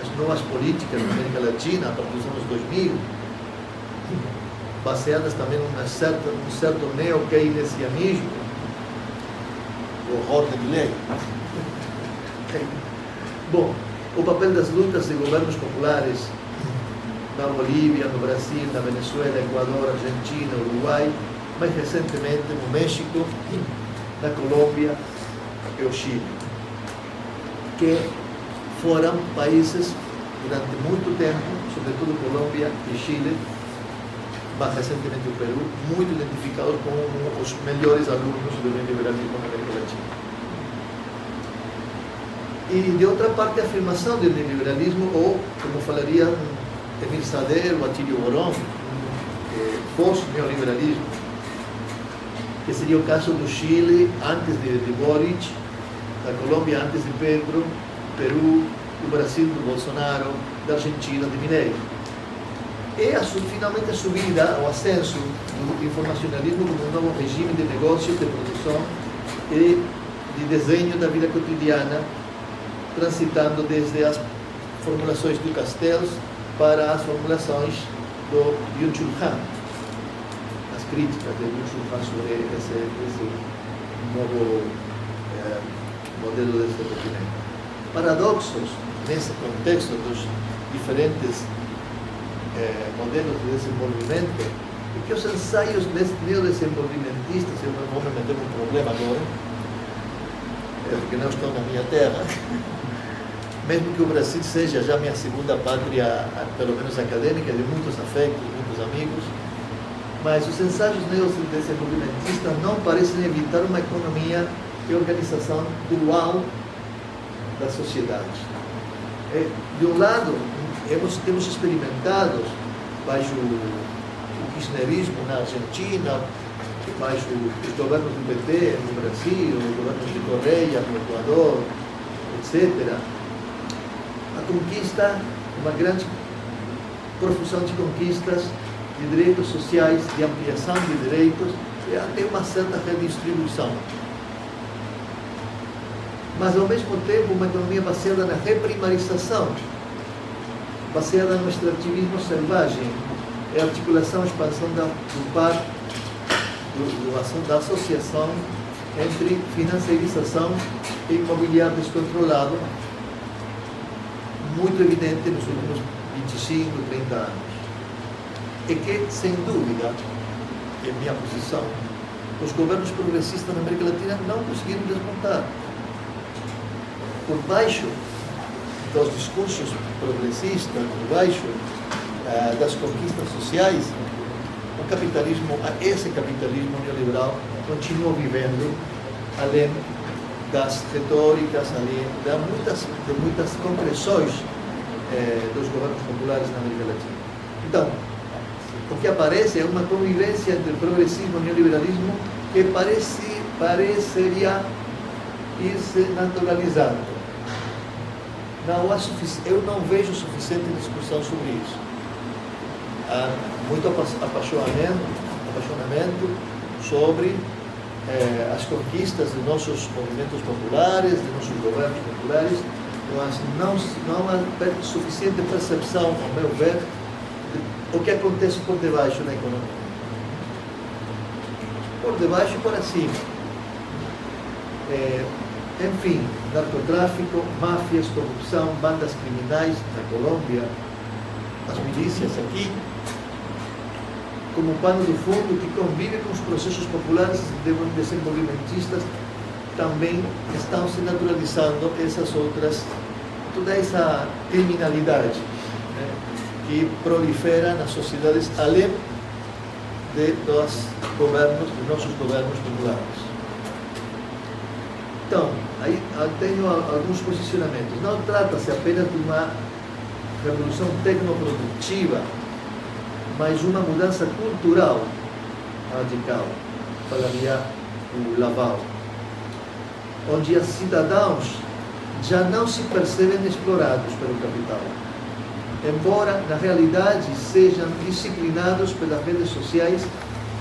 as novas políticas na América Latina a partir dos anos 2000, baseadas também num certo neo-keynesianismo, o horror de Milley. Bom, o papel das lutas de governos populares na Bolívia, no Brasil, na Venezuela, Equador, Argentina, Uruguai, mais recentemente no México, na Colômbia e o Chile, que foram países durante muito tempo, sobretudo Colômbia e Chile, mais recentemente o Peru, muito identificados como os melhores alunos do neoliberalismo na América Latina. E, de outra parte, a afirmação do neoliberalismo, ou, como falaria Emil Sader ou Atílio Boron, pós-neoliberalismo, que seria o caso do Chile antes de Boric, da Colômbia antes de Petro, Peru, do Brasil do Bolsonaro, da Argentina de Milei. E finalmente a subida, o ascenso do informacionalismo como um novo regime de negócio, de produção e de desenho da vida cotidiana, transitando desde as formulações do Castells para as formulações do Byung-Chul Han, as críticas de Byung-Chul Han sobre esse novo modelo de desenvolvimento. Paradoxos nesse contexto dos diferentes modelos de desenvolvimento, e que os ensaios neodesenvolvimentistas, eu não vou me meter num problema agora, porque não estou na minha terra, mesmo que o Brasil seja já minha segunda pátria, pelo menos acadêmica, de muitos afetos, muitos amigos, mas os ensaios neodesenvolvimentistas não parecem evitar uma economia e organização dual da sociedade. De um lado, temos experimentado, baixo o kirchnerismo na Argentina, baixo os governos do PT no Brasil, os governos de Correia no Equador, etc., a conquista, uma grande profusão de conquistas de direitos sociais, de ampliação de direitos e até uma certa redistribuição. Mas, ao mesmo tempo, uma economia baseada na reprimarização, baseada no extrativismo selvagem, é a articulação, a expansão do da associação entre financiarização e imobiliário descontrolado, muito evidente nos últimos 25, 30 anos. E que, sem dúvida, é minha posição, os governos progressistas na América Latina não conseguiram desmontar. Por baixo dos discursos progressistas, por baixo das conquistas sociais, esse capitalismo neoliberal continua vivendo, além das retóricas, além de muitas concreções dos governos populares na América Latina. Então, o que aparece é uma convivência entre progressismo e neoliberalismo que pareceria ir se naturalizando. Eu não vejo suficiente discussão sobre isso. Há muito apaixonamento sobre as conquistas de nossos movimentos populares, de nossos governos populares, mas não há suficiente percepção, ao meu ver, de o que acontece por debaixo da economia. Por debaixo e por cima. Enfim, narcotráfico, máfias, corrupção, bandas criminais na Colômbia, as milícias aqui, como pano de fundo que convive com os processos populares desenvolvimentistas, também estão se naturalizando toda essa criminalidade, né, que prolifera nas sociedades além dos nossos governos populares. Então, aí tenho alguns posicionamentos. Não trata-se apenas de uma revolução tecnoprodutiva, mas uma mudança cultural radical, falaria o Laval, onde os cidadãos já não se percebem explorados pelo capital, embora na realidade sejam disciplinados pelas redes sociais,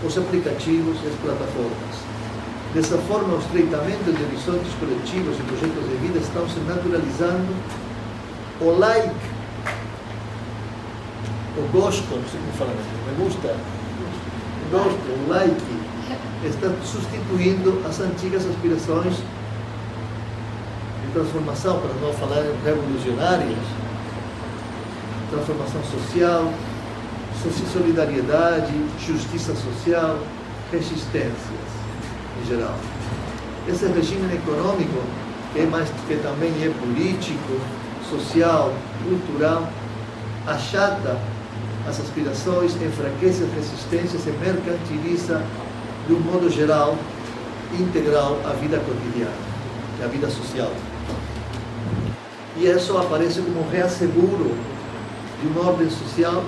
os aplicativos e as plataformas. Dessa forma, o estreitamento de horizontes coletivos e projetos de vida estão se naturalizando. O like, o gosto, não sei como falar, me gusta, o gosto, o like, está substituindo as antigas aspirações de transformação, para não falar revolucionárias, transformação social, solidariedade, justiça social, resistências em geral. Esse regime econômico, que também é político, social, cultural, achata as aspirações, enfraquece as resistências e mercantiliza, de um modo geral, integral, a vida cotidiana, a vida social. E isso aparece como reasseguro de uma ordem social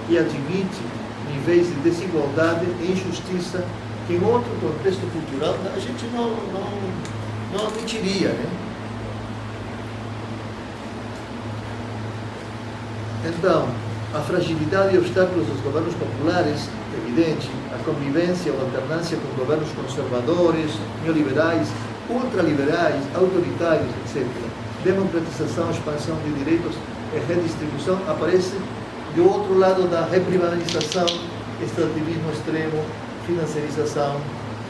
que admite níveis de desigualdade e injustiça que em outro contexto cultural a gente não admitiria, né? Então, a fragilidade e obstáculos dos governos populares, evidente, a convivência ou alternância com governos conservadores, neoliberais, ultraliberais, autoritários, etc. Democratização, expansão de direitos e redistribuição aparece do outro lado da reprivatização, extrativismo extremo, financiarização,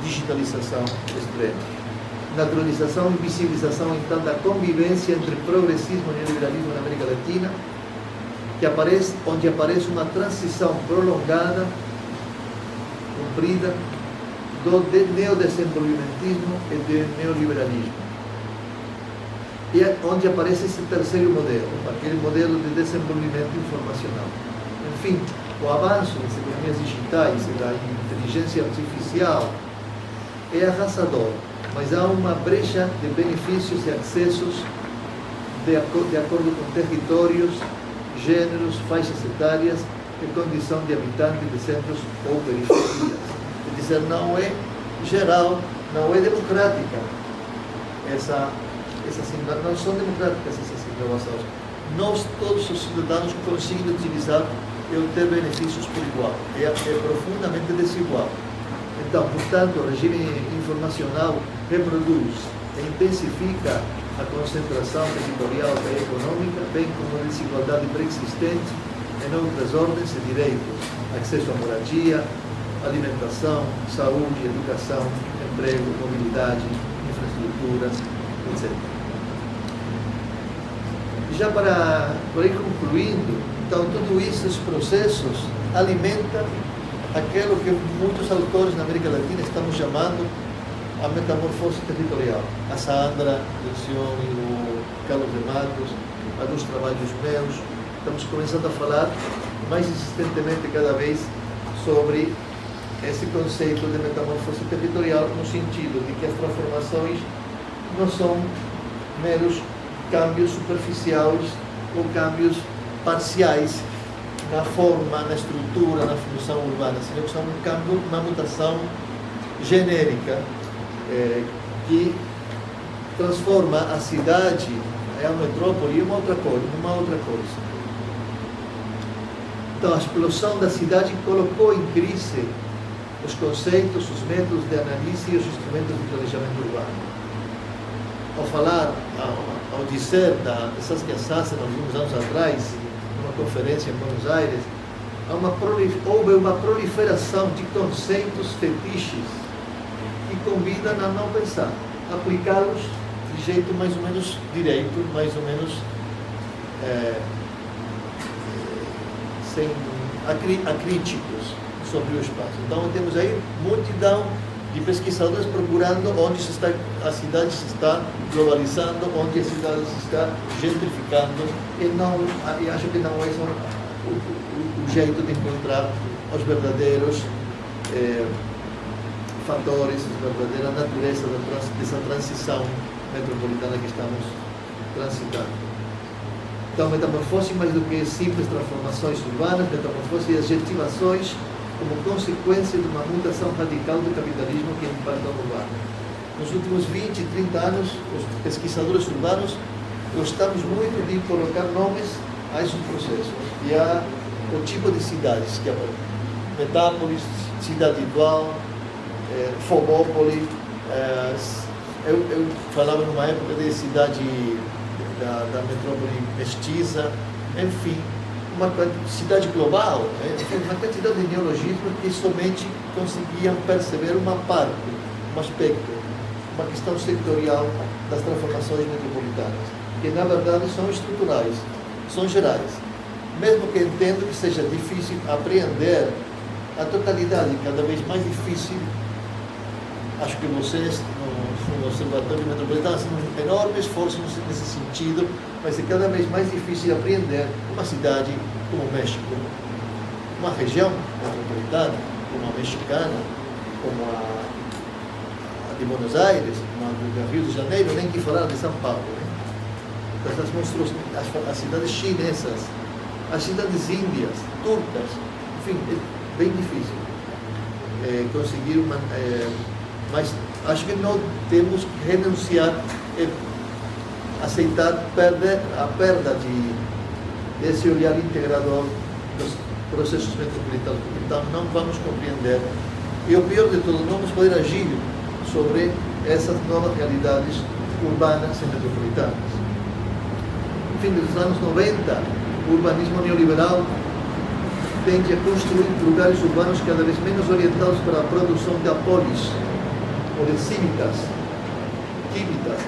digitalização extrema. Naturalização e visibilização, então, da convivência entre progressismo e neoliberalismo na América Latina, onde aparece uma transição prolongada, cumprida, do neodesenvolvimentismo e do neoliberalismo. E onde aparece esse terceiro modelo, aquele modelo de desenvolvimento informacional. Enfim, o avanço das economias digitais e da inteligência artificial é arrasador, mas há uma brecha de benefícios e acessos de acordo com territórios, gêneros, faixas etárias e condição de habitante de centros ou periferias. Quer dizer, não é geral, não é democrática não são democráticas essas inovações. Nós, todos os cidadãos, conseguem utilizar e obter benefícios por igual. É profundamente desigual. Então, portanto, o regime informacional reproduz e intensifica a concentração territorial e econômica, bem como a desigualdade preexistente em outras ordens de direitos, acesso à moradia, alimentação, saúde, educação, emprego, mobilidade, infraestrutura, etc. Já por ir concluindo, então tudo isso, esses processos, alimenta aquilo que muitos autores na América Latina estamos chamando a metamorfose territorial. A Sandra Lencioni, o Carlos de Matos, alguns trabalhos meus, estamos começando a falar mais insistentemente cada vez sobre esse conceito de metamorfose territorial, no sentido de que as transformações não são meros cambios superficiais ou cambios parciais na forma, na estrutura, na função urbana, sino que são um cambio, uma mutação genérica que transforma a cidade, a metrópole, em uma outra coisa. Então, a explosão da cidade colocou em crise os conceitos, os métodos de análise e os instrumentos de planejamento urbano. Ao falar, ao dizer da Saskia Sassen, alguns anos atrás, numa conferência em Buenos Aires, houve uma proliferação de conceitos fetiches que convidam a não pensar, aplicá-los de jeito mais ou menos direito, mais ou menos sem acríticos sobre o espaço. Então temos aí multidão de pesquisadores procurando onde a cidade se está globalizando, onde a cidade se está gentrificando, e acho que não é só o jeito de encontrar os verdadeiros fatores, a verdadeira natureza dessa transição metropolitana que estamos transitando. Então, metamorfose, mais do que simples transformações urbanas, metamorfose e adjetivações como consequência de uma mutação radical do capitalismo que impacta o urbano. Nos últimos 20, 30 anos, os pesquisadores urbanos gostamos muito de colocar nomes a esses processos e a o tipo de cidades, que é metápolis, cidade igual, Fomópolis. Eu falava numa época de cidade da metrópole mestiça, enfim, uma cidade global, uma quantidade de neologismos que somente conseguiam perceber uma parte, um aspecto, uma questão sectorial das transformações metropolitanas, que na verdade são estruturais, são gerais. Mesmo que entendo que seja difícil apreender a totalidade, cada vez mais difícil. Acho que vocês, no Observatório Metropolitano, fazem um enorme esforço nesse sentido, mas é cada vez mais difícil apreender uma cidade como o México, uma região metropolitana, como a mexicana, como a de Buenos Aires, como a do Rio de Janeiro, nem que falar de São Paulo. As cidades chinesas, as cidades índias, turcas, enfim, é bem difícil conseguir uma... mas acho que não temos que renunciar, aceitar a perda desse olhar integrador dos processos metropolitanos, porque então não vamos compreender. E o pior de tudo, não vamos poder agir sobre essas novas realidades urbanas e metropolitanas. No fim dos anos 90, o urbanismo neoliberal tende a construir lugares urbanos cada vez menos orientados para a produção de polis, ou de cívitas,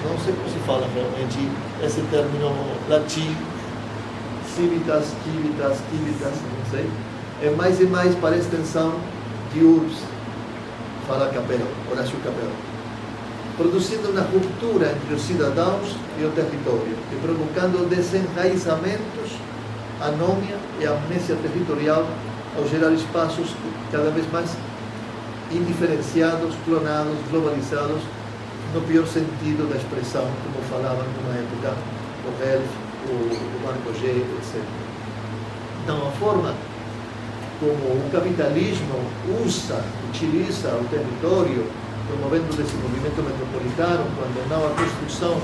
não sei como se fala realmente esse término latim, cívitas, não sei, é mais e mais para a extensão de urbs, fala Capel, Horácio Capel, produzindo uma ruptura entre os cidadãos e o território, e provocando desenraizamentos, anômia e amnésia territorial ao gerar espaços cada vez mais indiferenciados, clonados, globalizados, no pior sentido da expressão, como falavam numa época o Helf, o Marco G, etc. Então, a forma como o capitalismo utiliza o território, promovendo esse movimento metropolitano, quando não a construção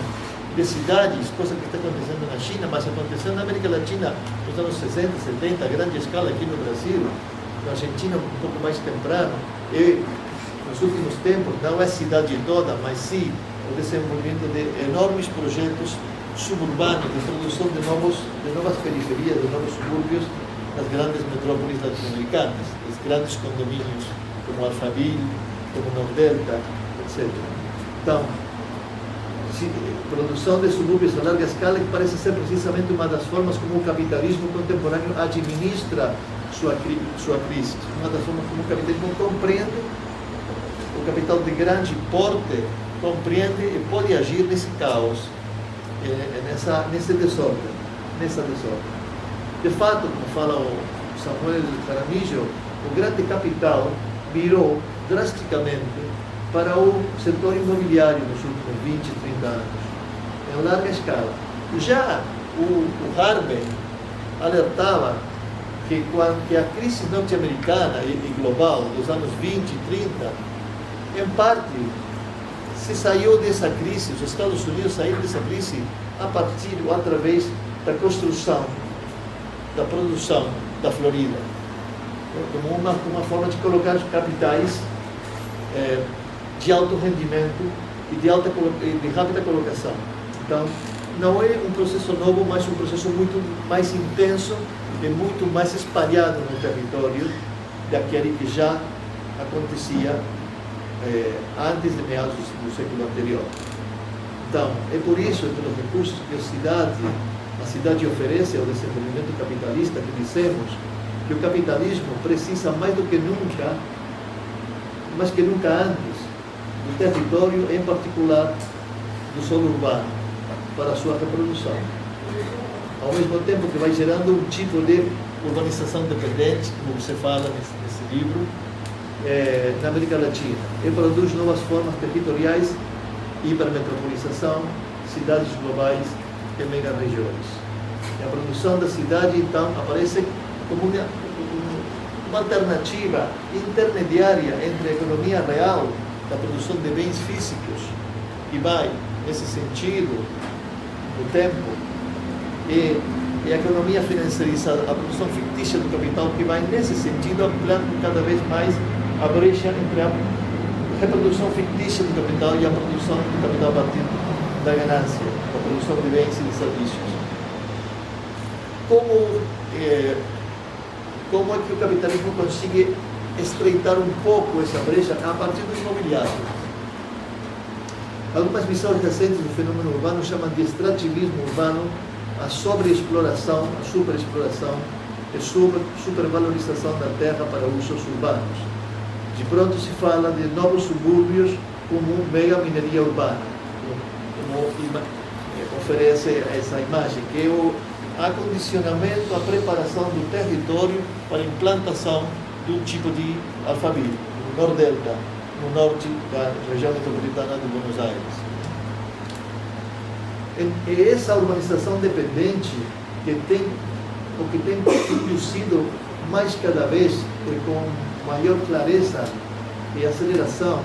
de cidades, coisa que está acontecendo na China, mas acontecendo na América Latina nos anos 60, 70, a grande escala aqui no Brasil, na Argentina um pouco mais temprano, e nos últimos tempos, não é a cidade toda, mas sim o desenvolvimento de enormes projetos suburbanos, de produção de novas periferias, de novos subúrbios nas grandes metrópoles latino-americanas, os grandes condomínios como Alphaville, como Nordelta, etc. Então, produção de subúrbios a larga escala, que parece ser precisamente uma das formas como o capitalismo contemporâneo administra sua crise. Uma das formas como o capitalismo compreende, o capital de grande porte compreende e pode agir nesse caos, nessa desordem. De fato, como fala o Samuel Jaramillo, o grande capital virou drasticamente para o setor imobiliário nos últimos 20, 30 anos, em larga escala. Já o Harvey alertava que a crise norte-americana e global dos anos 20 e 30, em parte, se saiu dessa crise, os Estados Unidos saíram dessa crise a partir ou através da construção, da produção da Florida, como uma forma de colocar capitais de alto rendimento e de rápida colocação. Então, não é um processo novo, mas um processo muito mais intenso e muito mais espalhado no território daquele que já acontecia antes de meados do século anterior. Então, é por isso, entre os recursos que a cidade oferece ao desenvolvimento capitalista, que dissemos que o capitalismo precisa mais do que nunca, mais que nunca antes, do território, em particular do solo urbano, para a sua reprodução. Ao mesmo tempo que vai gerando um tipo de urbanização dependente, como você fala nesse livro, na América Latina, e produz novas formas territoriais, hipermetropolização, cidades globais e mega-regiões. A produção da cidade, então, aparece como uma alternativa intermediária entre a economia real, da produção de bens físicos, que vai, nesse sentido, no tempo, e a economia financiarizada, a produção fictícia do capital, que vai, nesse sentido, ampliando cada vez mais a brecha entre a reprodução fictícia do capital e a produção do capital a partir da ganância, a produção de bens e de serviços. Como é que o capitalismo consegue estreitar um pouco essa brecha a partir do imobiliário? Algumas visões recentes do fenômeno urbano chamam de extrativismo urbano a sobreexploração, a superexploração e supervalorização da terra para usos urbanos. De pronto se fala de novos subúrbios como mega mineria urbana, como oferece essa imagem, que é o acondicionamento, a preparação do território para a implantação de um tipo de Alphaville, no Nordelta, no norte da região metropolitana de Buenos Aires. E essa urbanização dependente que tem induzido mais cada vez e com maior clareza e aceleração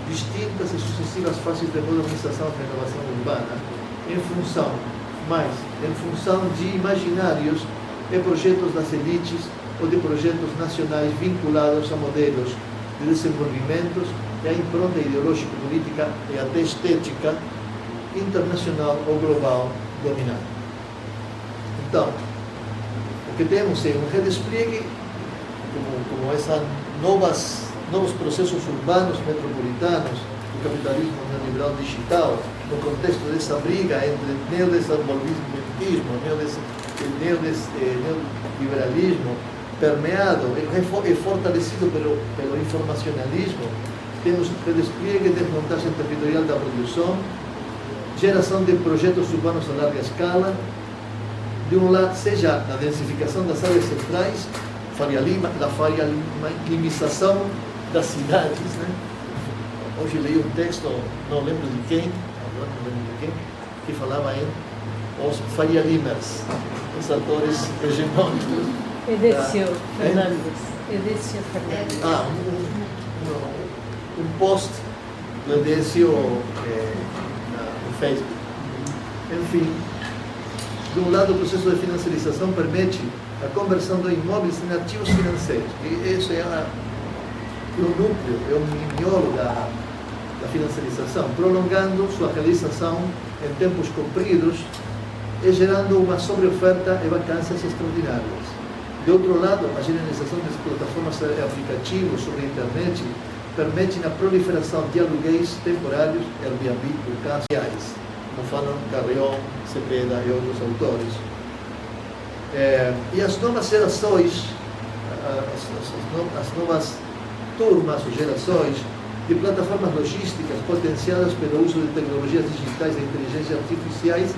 distintas e sucessivas fases de modernização e renovação urbana, em função de imaginários e projetos das elites ou de projetos nacionais vinculados a modelos de desenvolvimentos e a impronta ideológico-política e até estética internacional ou global dominante. Então, o que temos é um redespliegue, como esses novos processos urbanos metropolitanos do capitalismo neoliberal digital, no contexto dessa briga entre neodesenvolvimentismo e neoliberalismo, permeado e fortalecido pelo informacionalismo, temos redespliegue e desmontagem territorial da produção, geração de projetos urbanos a larga escala, de um lado, seja a densificação das áreas centrais, a faria-limização das cidades, né? Hoje li um texto, não lembro de quem, que falava em os faria-limers, os atores hegemônicos. Edécio Fernandes. Um post do Edécio no Facebook. Enfim, de um lado, o processo de financiarização permite a conversão de imóveis em ativos financeiros. E isso é o núcleo, é o miolo da financiarização, prolongando sua realização em tempos compridos e gerando uma sobreoferta e vacâncias extraordinárias. De outro lado, a generalização das plataformas e aplicativos sobre a internet permitem a proliferação de aluguéis temporários, Airbnb, por casos reais, como falam Carrion, Cepeda e outros autores. E as novas gerações, as novas turmas ou gerações de plataformas logísticas potenciadas pelo uso de tecnologias digitais e inteligências artificiais,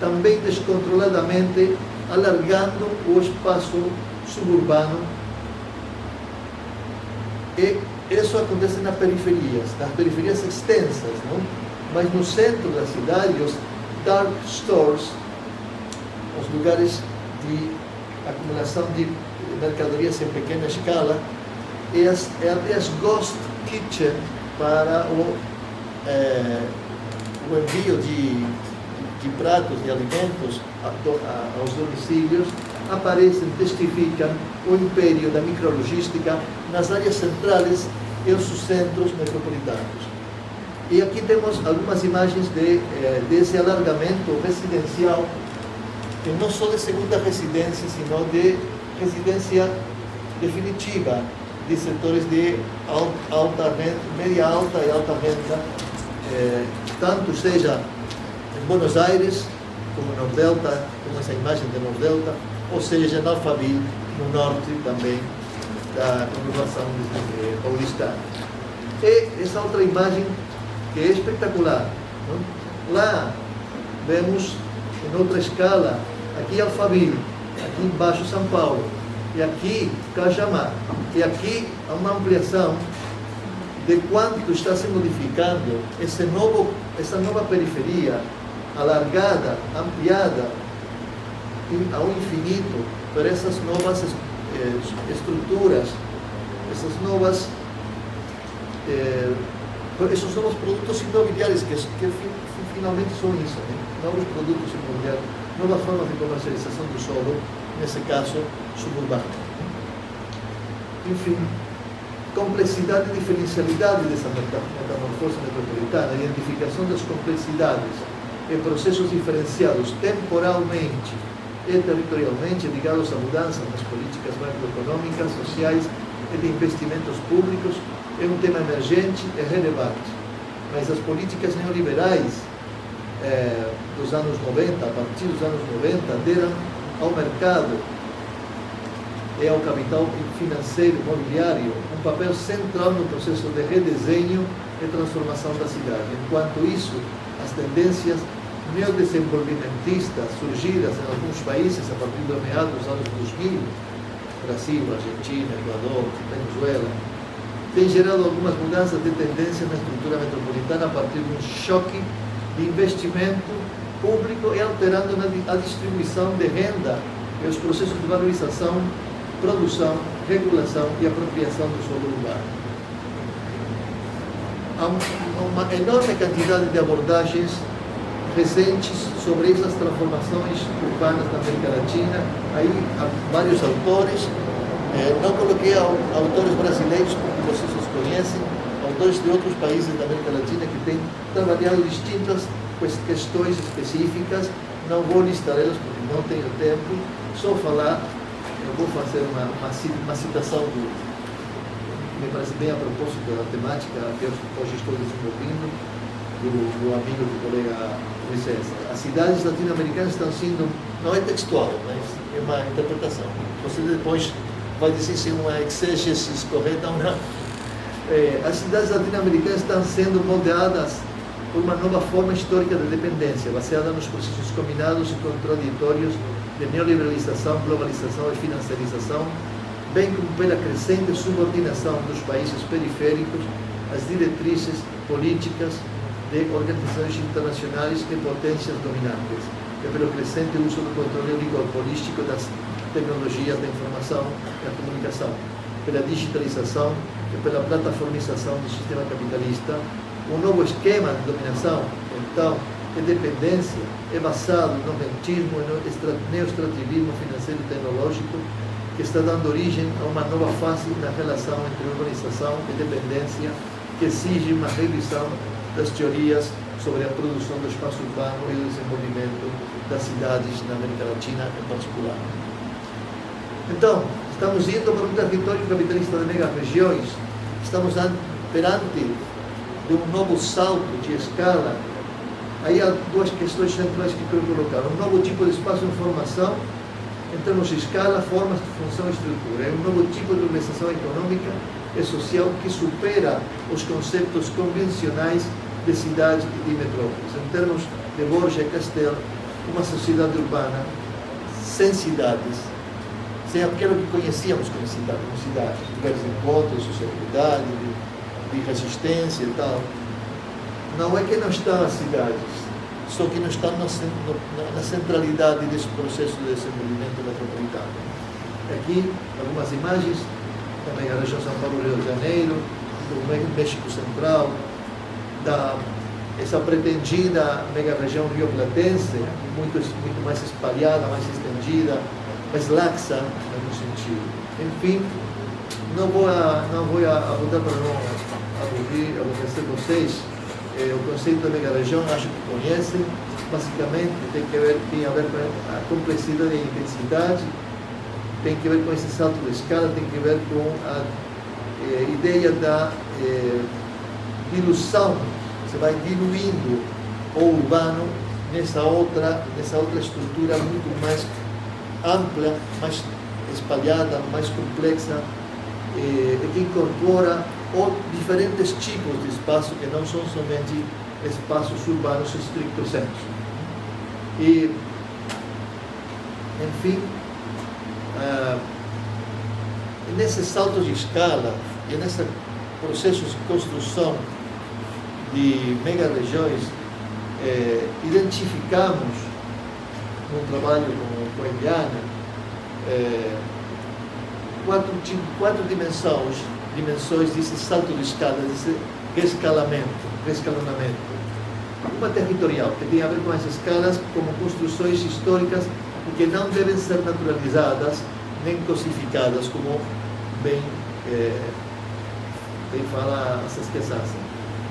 também descontroladamente alargando o espaço suburbano. E isso acontece nas periferias extensas, não? Mas no centro da cidade, os dark stores, os lugares de acumulação de mercadorias em pequena escala, e as ghost kitchen para o envio de pratos, de alimentos aos domicílios, aparecem, testificam o império da micrologística nas áreas centrais e os centros metropolitanos. E aqui temos algumas imagens desse alargamento residencial, que não só de segunda residência, sino de residência definitiva, de setores de alta renda, média alta e alta renda, tanto seja em Buenos Aires, como no Delta, como essa imagem de no Delta, ou seja, no Alphaville, no norte também da conurbação paulistana. E essa outra imagem que é espetacular, não? Lá vemos em outra escala, aqui Alphaville, aqui embaixo São Paulo, e aqui Cajamar, e aqui há uma ampliação de quanto está se modificando essa nova periferia, alargada, ampliada ao infinito por essas novas estruturas, esses novos produtos imobiliários que finalmente são isso, né? Novos produtos imobiliários, novas formas de comercialização do solo, nesse caso suburbano. Enfim, complexidade e diferencialidade dessa metamorfose metropolitana, identificação das complexidades e processos diferenciados temporalmente e territorialmente ligados a mudanças nas políticas macroeconômicas, sociais e de investimentos públicos é um tema emergente e relevante. Mas as políticas neoliberais dos anos 90, a partir dos anos 90, deram ao mercado e ao capital financeiro imobiliário um papel central no processo de redesenho e transformação da cidade. Enquanto isso, as tendências neodesenvolvimentistas surgidas em alguns países a partir do meados dos anos 2000, Brasil, Argentina, Equador, Venezuela, têm gerado algumas mudanças de tendência na estrutura metropolitana a partir de um choque de investimento público e alterando a distribuição de renda e os processos de valorização, produção, regulação e apropriação do solo urbano. Há uma enorme quantidade de abordagens recentes sobre essas transformações urbanas na América Latina. Aí há vários autores. Não coloquei autores brasileiros porque vocês os conhecem, autores de outros países da América Latina que têm trabalhado distintas questões específicas. Não vou listar elas porque não tenho tempo, só falar. Eu vou fazer uma citação que me parece bem a propósito da temática que eu hoje estou desenvolvendo, do amigo e colega Luiz César. As cidades latino-americanas estão sendo, não é textual, mas é uma interpretação. Você depois vai dizer se é uma exégese correta ou não. As cidades latino-americanas estão sendo moldeadas por uma nova forma histórica de dependência, baseada nos processos combinados e contraditórios de neoliberalização, globalização e financiarização, bem como pela crescente subordinação dos países periféricos às diretrizes políticas de organizações internacionais e potências dominantes, e pelo crescente uso do controle oligopolístico das tecnologias da informação e da comunicação, pela digitalização e pela plataformização do sistema capitalista. Um novo esquema de dominação, então, e dependência é basado no rentismo e no neoextrativismo financeiro e tecnológico, que está dando origem a uma nova fase na relação entre urbanização e dependência, que exige uma revisão das teorias sobre a produção do espaço urbano e o desenvolvimento das cidades na América Latina em particular. Então, estamos indo para um território capitalista de mega-regiões, estamos perante de um novo salto de escala. Aí há duas questões centrais que quero colocar. Um novo tipo de espaço de informação, em termos de escala, formas, função e estrutura. É um novo tipo de organização econômica e social que supera os conceitos convencionais de cidade e de metrópoles. Em termos de Borges e Castel, uma sociedade urbana sem cidades, sem aquilo que conhecíamos como cidade, lugares de encontro, de sociabilidade, de resistência e tal. Não é que não estão as cidades, só que não estão na centralidade desse processo de desenvolvimento metropolitano. Aqui, algumas imagens, também a região São Paulo, Rio de Janeiro, do México Central, essa pretendida mega-região rio-platense, muito mais espalhada, mais estendida, mais laxa, em algum sentido. Enfim, não vou voltar para não aborrecer vocês. O conceito de mega-região, acho que conhecem, basicamente tem a ver com a complexidade e a intensidade, tem que ver com esse salto de escala, tem que ver com a ideia da diluição. Você vai diluindo o urbano nessa outra estrutura muito mais ampla, mais espalhada, mais complexa, que incorpora diferentes tipos de espaço que não são somente espaços urbanos estricto sensu. E, enfim, nesses saltos de escala e nesses processos de construção de mega-regiões, identificamos, num trabalho com a Eliana, quatro dimensões desse salto de escala, desse rescalonamento. Uma territorial, que tem a ver com as escalas como construções históricas e que não devem ser naturalizadas nem cosificadas, como bem fala Saskia.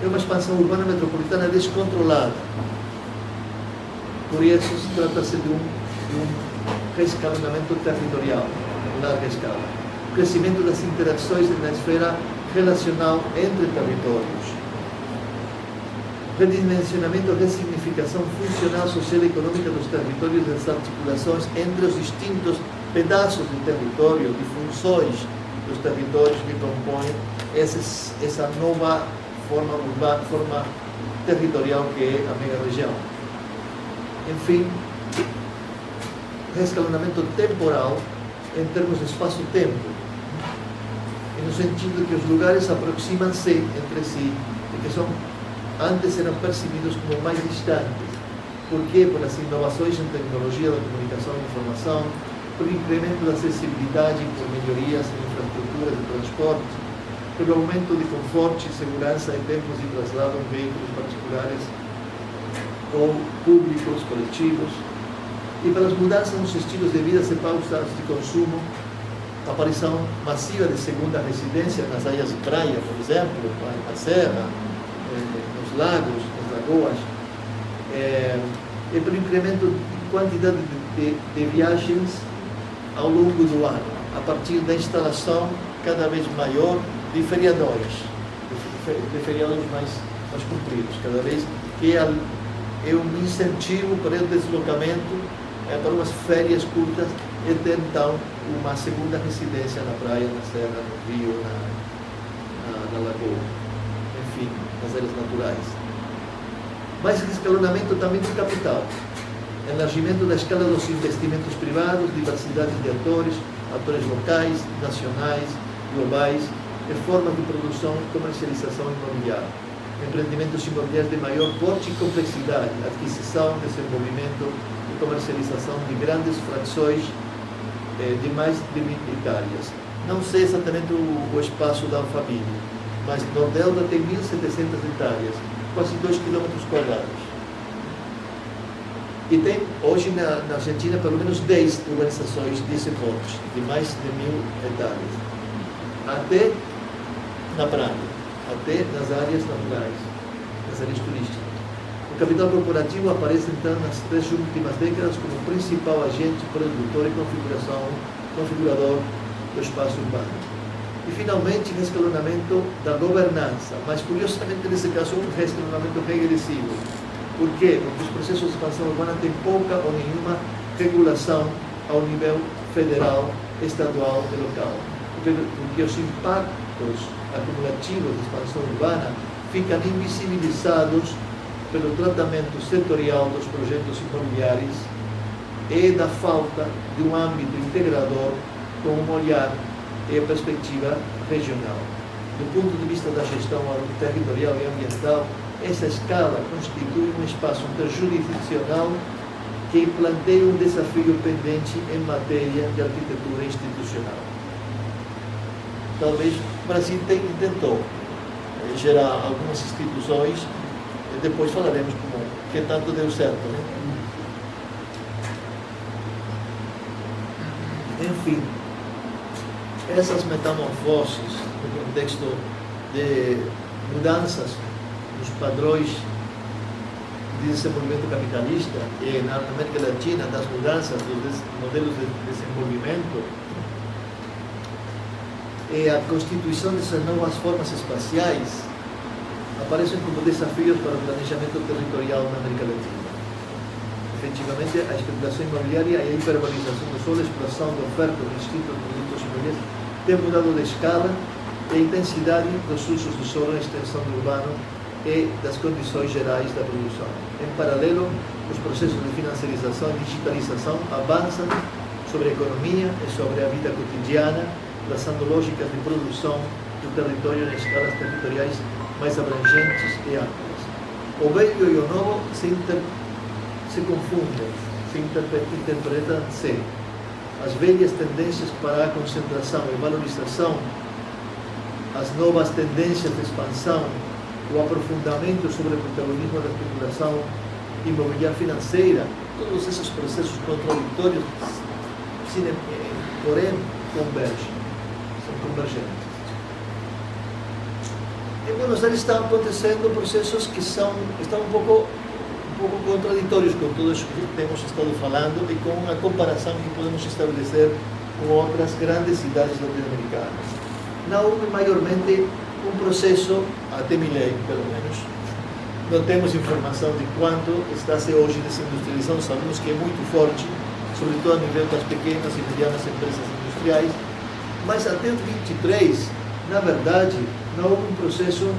É uma expansão urbana metropolitana descontrolada. Por isso, trata-se de um rescalonamento territorial, em larga escala. O crescimento das interações na esfera relacional entre territórios. Redimensionamento e ressignificação funcional, social e econômica dos territórios e das articulações entre os distintos pedaços do território, de funções dos territórios que compõem essa nova forma urbana, forma territorial que é a mega-região. Enfim, rescalonamento temporal em termos de espaço-tempo, no sentido que os lugares aproximam-se entre si, e que antes eram percebidos como mais distantes. Por quê? Por as inovações em tecnologia da comunicação e informação, por incremento da acessibilidade, por melhorias em infraestruturas de transporte, pelo aumento de conforto e segurança em tempos de traslado em veículos particulares ou públicos, coletivos, e pelas mudanças nos estilos de vida e pausas de consumo, a aparição massiva de segunda residência nas áreas de praia, por exemplo, na serra, nos lagos, nas lagoas, e pelo incremento de quantidade de viagens ao longo do ano, a partir da instalação cada vez maior de feriadores mais compridos, cada vez que é um incentivo para o deslocamento para umas férias curtas e ter então uma segunda residência na praia, na serra, no rio, na lagoa, enfim, nas áreas naturais. Mais escalonamento também do capital, enlargimento da escala dos investimentos privados, diversidade de atores locais, nacionais, globais, e formas de produção e comercialização imobiliária. Empreendimentos imobiliários de maior porte e complexidade, aquisição, desenvolvimento e comercialização de grandes frações de mais de 20 hectares. Não sei exatamente o espaço da Alphaville, mas Nordelta tem 1.700 hectares, quase 2 km². E tem hoje na Argentina pelo menos 10 urbanizações desse porte, de mais de 1.000 hectares. Até na praia, até nas áreas naturais, nas áreas turísticas. O capital corporativo aparece então nas 3 últimas décadas como principal agente produtor e configuração configurador do espaço urbano. E, finalmente, rescalonamento da governança, mas, curiosamente, nesse caso, um rescalonamento regressivo. Por quê? Porque os processos de expansão urbana têm pouca ou nenhuma regulação ao nível federal, estadual e local. Porque os impactos acumulativos de expansão urbana ficam invisibilizados pelo tratamento setorial dos projetos imobiliários e da falta de um âmbito integrador com um olhar e a perspectiva regional. Do ponto de vista da gestão territorial e ambiental, essa escala constitui um espaço interjurisdicional que planteia um desafio pendente em matéria de arquitetura institucional. Talvez o Brasil tentou gerar algumas instituições, e depois falaremos como que tanto deu certo, né? Enfim, essas metamorfoses no contexto de mudanças nos padrões de desenvolvimento capitalista e na América Latina, das mudanças dos modelos de desenvolvimento e a constituição dessas novas formas espaciais aparecem como desafios para o planejamento territorial na América Latina. Efetivamente, a especulação imobiliária e a hiperbolização do solo, a exploração da oferta de distintos produtos imobiliários tem mudado de escala e intensidade dos usos do solo na extensão do urbano e das condições gerais da produção. Em paralelo, os processos de financiarização e digitalização avançam sobre a economia e sobre a vida cotidiana, traçando lógicas de produção do território em escalas territoriais mais abrangentes e amplas. O velho e o novo se confundem, se interpretam-se. As velhas tendências para a concentração e valorização, as novas tendências de expansão, o aprofundamento sobre o protagonismo da especulação imobiliária financeira, todos esses processos contraditórios, porém, convergem, são convergentes. Em Buenos Aires estão acontecendo processos que estão um pouco contraditórios com tudo isso que temos estado falando e com a comparação que podemos estabelecer com outras grandes cidades latino-americanas. Na houve maiormente um processo, até Milei, pelo menos, não temos informação de quanto está-se hoje desindustrialização, sabemos que é muito forte, sobretudo a nível das pequenas e medianas empresas industriais, mas até o 23, na verdade, não houve um processo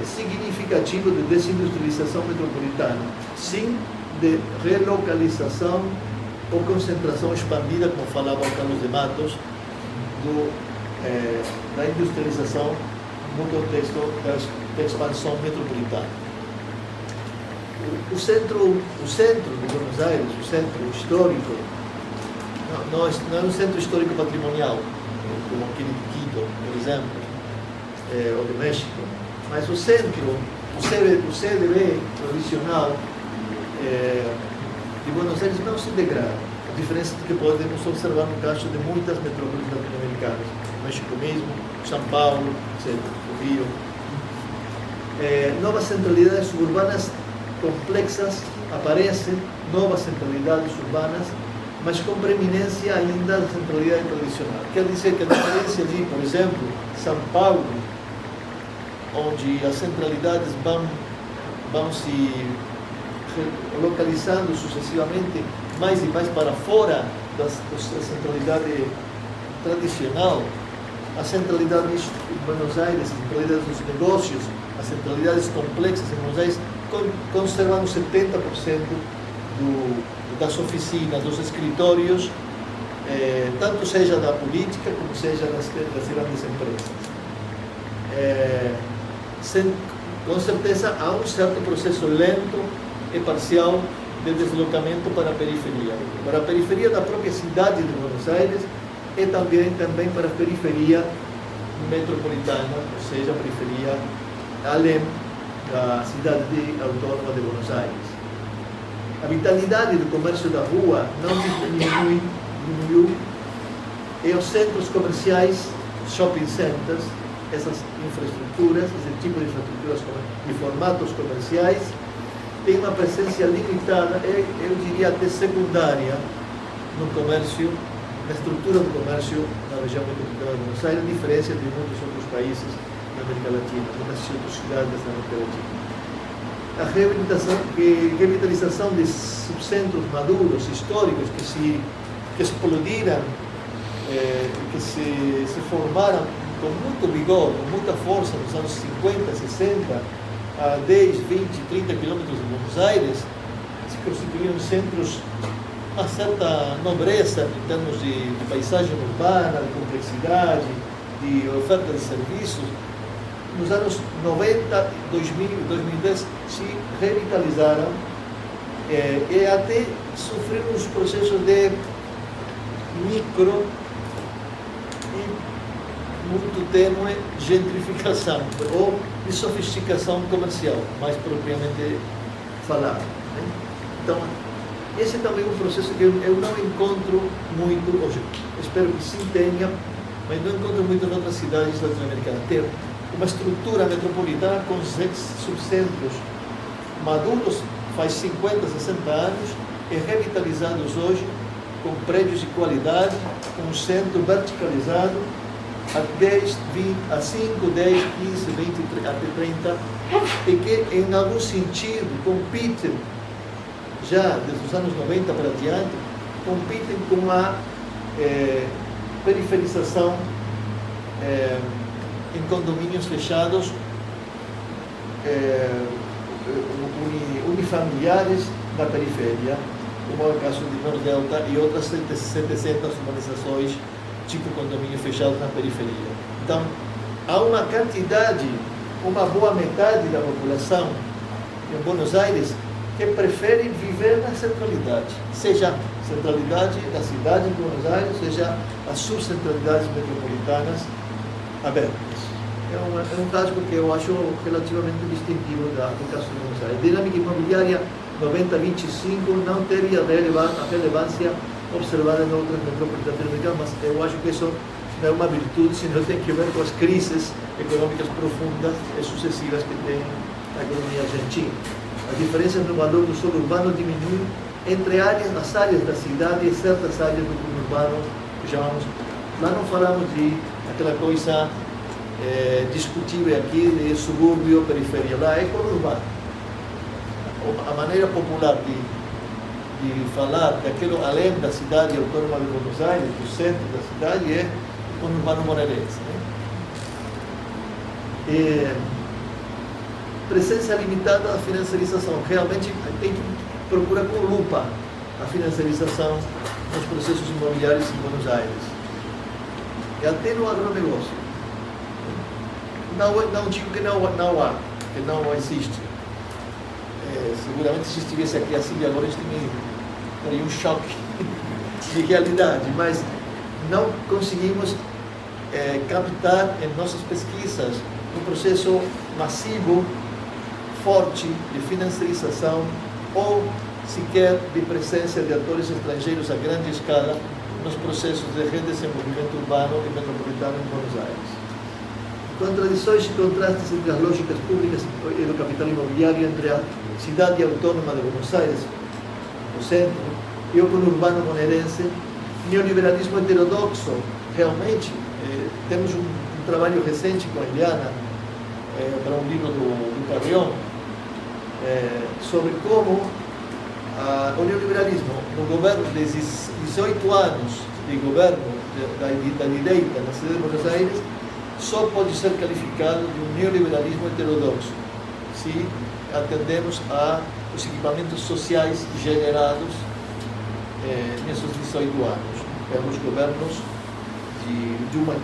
significativo de desindustrialização metropolitana, sim de relocalização ou concentração expandida, como falava o Carlos de Matos, da industrialização no contexto da expansão metropolitana. O centro de Buenos Aires, o centro histórico, não é um centro histórico patrimonial, como aquele de Quito, por exemplo, ou de México, mas o centro, o CDB tradicional de Buenos Aires não se degrada, a diferença que podemos observar no caso de muitas metrópoles latino-americanas, México mesmo, São Paulo, etc., o Rio. Novas centralidades suburbanas complexas aparecem, novas centralidades urbanas, mas com preeminência ainda da centralidade tradicional. Quer dizer que a diferença de, por exemplo, São Paulo, onde as centralidades vão se localizando sucessivamente mais e mais para fora da centralidade tradicional, as centralidades de Buenos Aires, as centralidades dos negócios, as centralidades complexas em Buenos Aires conservam 70% das oficinas, dos escritórios, tanto seja da política como seja das grandes empresas. Com certeza há um certo processo lento e parcial de deslocamento para a periferia da própria cidade de Buenos Aires e também para a periferia metropolitana, ou seja, a periferia além da cidade autônoma de Buenos Aires. A vitalidade do comércio da rua não diminuiu e os centros comerciais, shopping centers, essas infraestruturas, esse tipo de infraestruturas de formatos comerciais, tem uma presença limitada, eu diria até secundária, no comércio na estrutura do comércio na região metropolitana de Buenos Aires, a diferença de muitos outros países da América Latina, muitas outras cidades da América Latina. A revitalização de subcentros maduros, históricos, que explodiram, que se formaram com muito vigor, com muita força nos anos 50, 60, a 10, 20, 30 quilômetros de Buenos Aires, se constituíram centros a certa nobreza em termos de paisagem urbana, de complexidade, de oferta de serviços. Nos anos 90, 2000 e 2010 se revitalizaram e até sofreram os processos de micro e muito tênue gentrificação ou de sofisticação comercial, mais propriamente falado. Né? Então, esse é também um processo que eu não encontro muito hoje. Espero que sim tenha, mas não encontro muito em outras cidades latino-americanas. Ter uma estrutura metropolitana com subcentros maduros faz 50, 60 anos e revitalizados hoje com prédios de qualidade, com um centro verticalizado a 10, 20, a 5, 10, 15, 20, até 30 e que em algum sentido compitem já desde os anos 90 para adiante, compitem com a periferização em condomínios fechados, unifamiliares na periferia, como é o caso de Nordelta e outras 700 urbanizações tipo condomínio fechado na periferia. Então, há uma quantidade, uma boa metade da população em Buenos Aires que prefere viver na centralidade, seja a centralidade da cidade de Buenos Aires, seja as subcentralidades metropolitanas abertas. É um caso que eu acho relativamente distintivo do caso de Buenos Aires. A dinâmica imobiliária 90-25 não teve a relevância observada em outras metrópoles latino-americanas, mas eu acho que isso não é uma virtude, senão tem que ver com as crises econômicas profundas e sucessivas que tem a economia argentina. As diferenças no valor do solo urbano diminuem entre as áreas da cidade e certas áreas do conurbano, que chamamos. Lá não falamos de aquela coisa discutível aqui de subúrbio, periferia. Lá é conurbano. A maneira popular de falar daquilo além da cidade autônoma de Buenos Aires, do centro da cidade, é conurbano morelense. Né? Presença limitada da financiarização. Realmente tem que procurar com lupa a financiarização nos processos imobiliários em Buenos Aires. E até no agronegócio. Não digo que não há, que não existe. Seguramente se estivesse aqui assim agora a gente teria um choque de realidade, mas não conseguimos captar em nossas pesquisas um processo massivo, forte de financiarização ou sequer de presença de atores estrangeiros a grande escala nos processos de redesenvolvimento urbano e metropolitano em Buenos Aires. Contradições e contrastes entre as lógicas públicas e do capital imobiliário entre a cidade autônoma de Buenos Aires, o centro, e o conurbano bonaerense, neoliberalismo heterodoxo. Realmente, temos um trabalho recente com a Eliana, para um livro do Carrión, sobre como o neoliberalismo, no governo desses 18 anos de governo da direita na cidade de Buenos Aires, só pode ser qualificado de um neoliberalismo heterodoxo se atendemos aos equipamentos sociais gerados nesses 18 anos pelos governos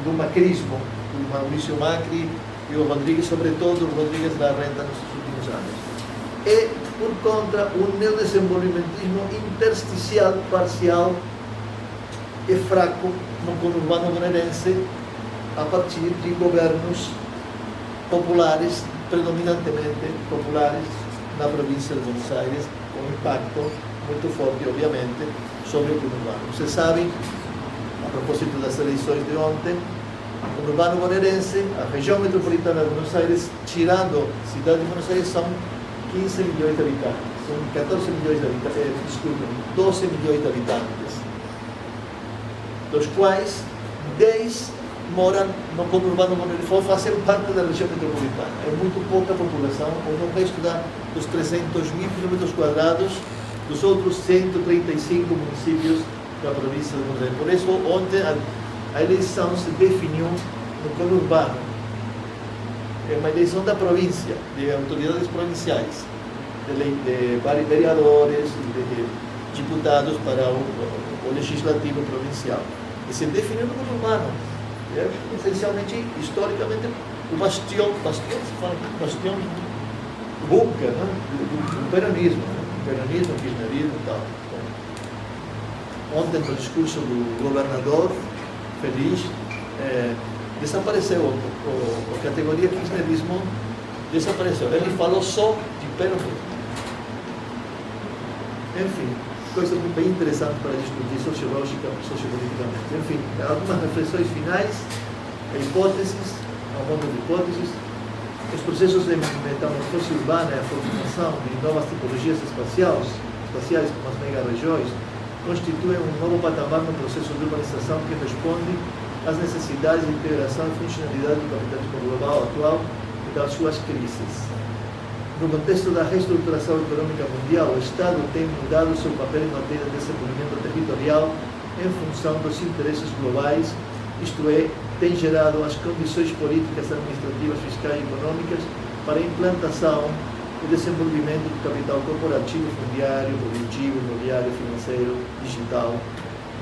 do macrismo, do Maurício Macri e o Rodrigues, sobretudo o Rodrigues da Renta nos últimos anos. E, por contra, o neodesenvolvimentismo intersticial, parcial e fraco no conurbano bonaerense, a partir de governos populares, predominantemente populares, na província de Buenos Aires, com impacto muito forte, obviamente, sobre o conurbano. Vocês sabem, a propósito das eleições de ontem, o conurbano bonaerense, a região metropolitana de Buenos Aires, tirando a cidade de Buenos Aires, são 15 milhões de habitantes, são 14 milhões de habitantes, 12 milhões de habitantes. dos quais 10 moram no conurbano monolítico, fazem parte da região metropolitana. É muito pouca população, o resto dos 300.000 km², dos outros 135 municípios da província de Buenos Aires. Por isso, ontem a eleição se definiu no conurbano. É uma eleição da província, de autoridades provinciais, de vereadores, de deputados para o legislativo provincial. E se definiu no conurbano. É essencialmente, historicamente, o bastião bunker, né? do peronismo, kirchnerismo e tal. Ontem, no discurso do governador, feliz, desapareceu a categoria kirchnerismo, desapareceu. Ele falou só de peronismo. Enfim, coisa bem interessante para discutir sociopoliticamente. Enfim, algumas reflexões finais, hipóteses, um monte de hipóteses. Os processos de metamorfose urbana e a formação de novas tipologias espaciais como as mega-regiões, constituem um novo patamar no processo de urbanização que responde às necessidades de integração e funcionalidade do capitalismo global atual e das suas crises. No contexto da reestruturação econômica mundial, o Estado tem mudado seu papel em matéria de desenvolvimento territorial em função dos interesses globais, isto é, tem gerado as condições políticas, administrativas, fiscais e econômicas para a implantação e desenvolvimento do capital corporativo, fundiário, produtivo, imobiliário, financeiro, digital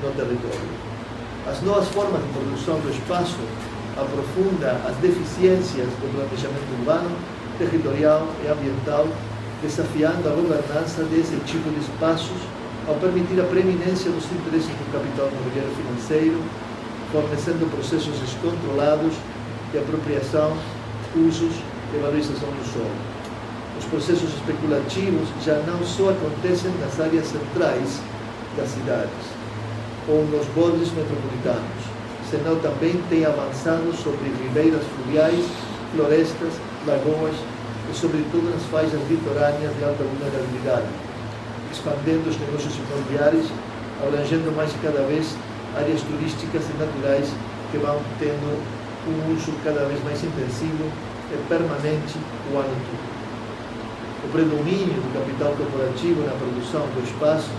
no território. As novas formas de produção do espaço aprofundam as deficiências do planejamento urbano, territorial e ambiental, desafiando a governança desse tipo de espaços ao permitir a preeminência dos interesses do capital imobiliário financeiro, fornecendo processos descontrolados de apropriação, usos e valorização do solo. Os processos especulativos já não só acontecem nas áreas centrais das cidades ou nos bordes metropolitanos, senão também têm avançado sobre ribeiras fluviais, florestas, lagoas e sobretudo nas faixas litorâneas de alta vulnerabilidade, expandendo os negócios imobiliários, abrangendo mais cada vez áreas turísticas e naturais que vão tendo um uso cada vez mais intensivo e permanente o ano todo. O predomínio do capital corporativo na produção do espaço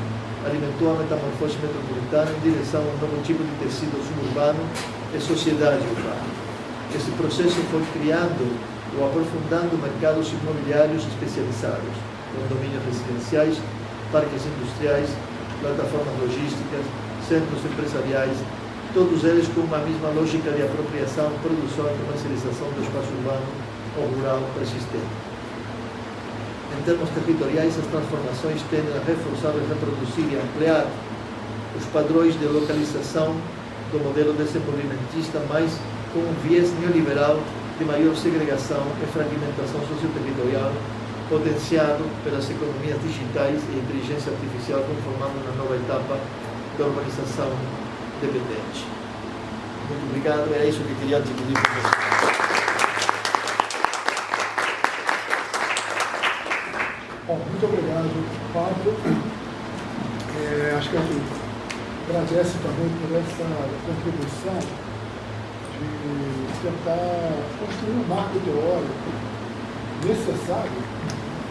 alimentou a metamorfose metropolitana em direção a um novo tipo de tecido suburbano e sociedade urbana. Esse processo foi criando ou aprofundando mercados imobiliários especializados, condomínios residenciais, parques industriais, plataformas logísticas, centros empresariais, todos eles com uma mesma lógica de apropriação, produção e comercialização do espaço urbano ou rural persistente. Em termos territoriais, as transformações tendem a reforçar e reproduzir e ampliar os padrões de localização do modelo desenvolvimentista, mas com um viés neoliberal de maior segregação e fragmentação socioterritorial, potenciado pelas economias digitais e inteligência artificial, conformando uma nova etapa da urbanização dependente. Muito obrigado, é isso que queria dividir com vocês. Bom, muito obrigado, Pablo. Acho que a gente agradece também por essa contribuição de tentar construir um marco teórico necessário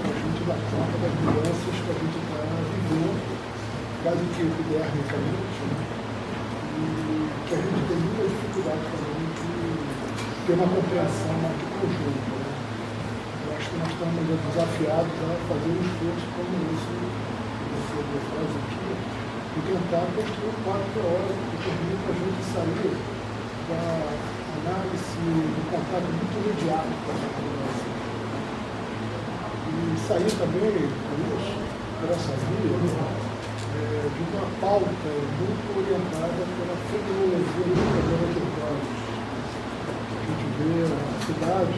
para a gente dar conta das mudanças que a gente está vivendo, quase que epidermicamente, e que a gente tem muita dificuldade também de ter uma compreensão mais conjunta. Eu acho que nós estamos desafiados a fazer um esforço como esse que você faz aqui, e tentar construir um quadro teórico que permita a gente sair da análise, do contato muito imediato com a população. E sair também com isso, por essa via, de uma pauta muito orientada pela fenomenologia do problema de territórios. A gente vê a cidade,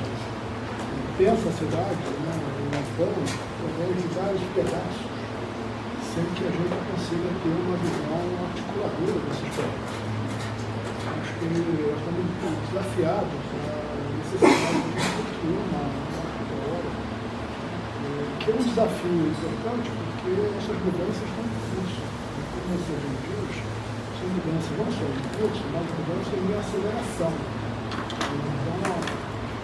pensa a cidade, né, através de vários pedaços, sem que a gente consiga ter uma visão articuladora desses pedaços. Acho que nós estamos desafiados a necessidade de construir uma teoria, que é um desafio importante, porque essas mudanças estão em curso. Como você já diz, tem mudança não só em fluxo, mas mudança em aceleração. Então,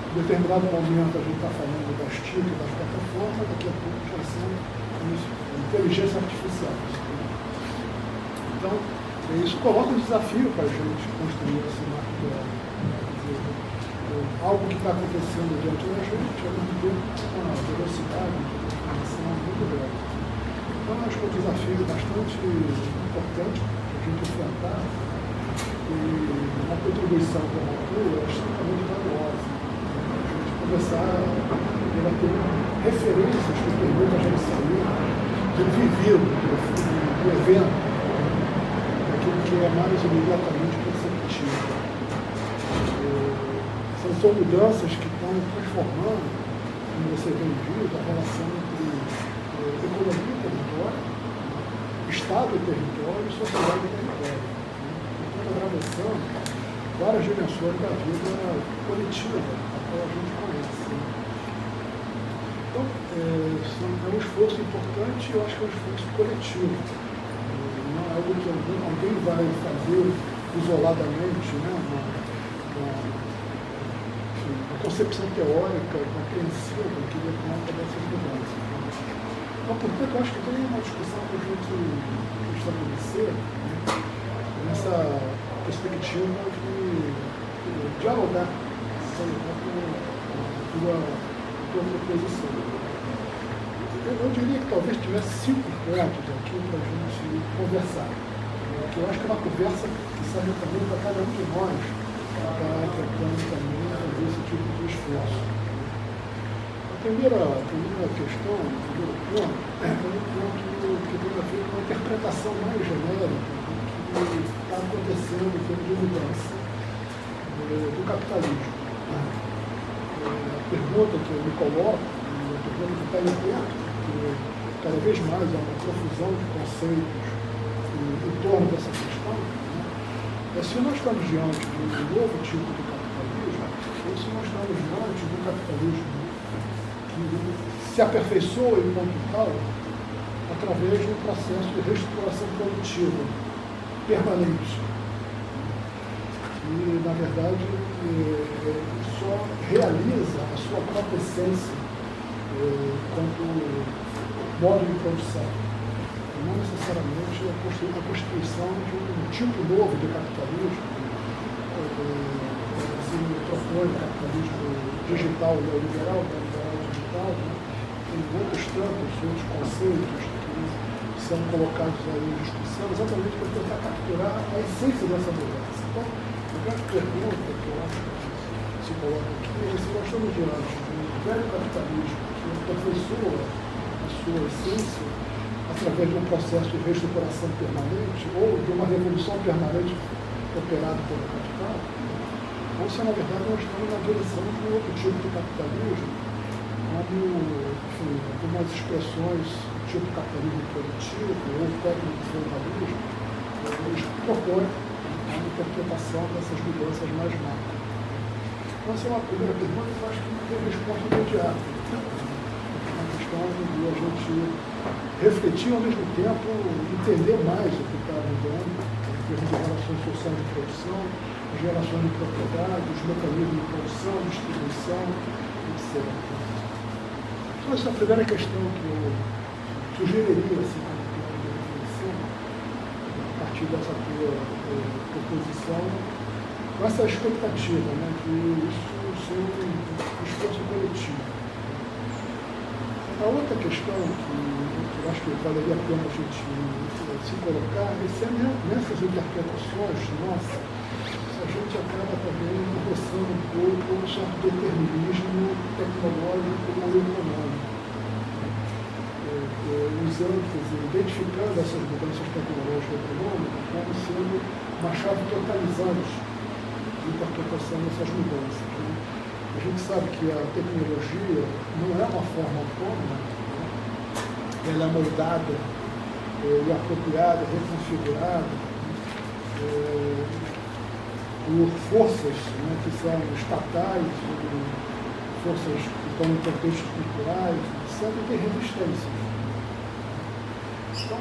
em determinado momento a gente está falando das TIC, das plataformas, daqui a pouco já são inteligência artificial. Então, isso coloca um desafio para a gente construir esse marco teórico. Algo que está acontecendo diante da gente, ao mesmo tempo, com uma velocidade de informação muito grande. Então, acho que é um desafio bastante importante para a gente enfrentar e uma contribuição como a tua é extremamente valiosa. A gente começar a ter referências que permitam a gente sair do vivido, do evento, daquilo que é mais imediatamente perceptível. São mudanças que estão transformando, como você tem dito, a relação entre economia e território, Estado e território e sociedade e território. Estamos atravessando várias dimensões da vida coletiva, a qual a gente conhece. Então, é um esforço importante e eu acho que é um esforço coletivo. Não é algo que alguém vai fazer isoladamente, né? Uma concepção teórica, compreensiva, que dê conta dessas mudanças. Então, portanto, eu acho que tem uma discussão para a gente estabelecer, né, nessa perspectiva de dialogar com a tua proposição. Eu diria que talvez tivesse 5 pontos aqui para a gente conversar, que eu acho que é uma conversa que serve também para cada um de nós, está tentando também fazer esse tipo de esforço. A primeira questão, o primeiro ponto, é um ponto que tem a ver com a interpretação mais genérica do que está acontecendo em termos de mudança do capitalismo. A pergunta que eu me coloco, a pergunta que está em aberto, que cada vez mais há uma profusão de conceitos em torno dessa questão, se nós estamos diante de um novo tipo de capitalismo, ou se nós estamos diante de um capitalismo que se aperfeiçoa em ponto tal através de um processo de reestruturação produtiva permanente. E, na verdade, só realiza a sua própria essência quanto modo de produção. Não necessariamente a constituição de um tipo novo de capitalismo, assim, propõe o capitalismo digital, neoliberal, digital, né? Tem outros tantos outros conceitos que são colocados aí em discussão, exatamente para tentar capturar a essência dessa mudança. Então, a grande pergunta que eu acho que se coloca aqui é se nós estamos diante de um velho capitalismo que aperfeiçoa a sua essência através de um processo de reestruturação permanente ou de uma revolução permanente operada pelo capital, ou se na verdade nós estamos na direção de um outro tipo de capitalismo, como, enfim, algumas expressões tipo capitalismo produtivo ou técnico-feudalismo, eles propõem a interpretação dessas mudanças mais macro. Então, essa é uma primeira pergunta que eu acho que não tem resposta imediata. A questão de a gente refletir ao mesmo tempo, entender mais o que está mudando, em termos de relações sociais de produção, as relações de propriedade, os mecanismos de produção, distribuição, etc. Então, essa é a primeira questão que eu sugeriria, assim, como plano de reflexão, a partir dessa tua proposição, com essa expectativa, né, que isso seja um esforço coletivo. A outra questão que eu acho que valeria a pena a gente se colocar é se nessas interpretações nossas, a gente acaba também adoçando um pouco um certo determinismo tecnológico ou econômico. Usando, quer dizer, identificando essas mudanças tecnológicas e econômicas como sendo uma chave totalizante de interpretação dessas mudanças. Né? A gente sabe que a tecnologia não é uma forma autônoma, né? Ela é moldada e apropriada, reconfigurada por forças, né, que são estatais, forças que estão em contextos culturais, etc., e tem resistências. Então,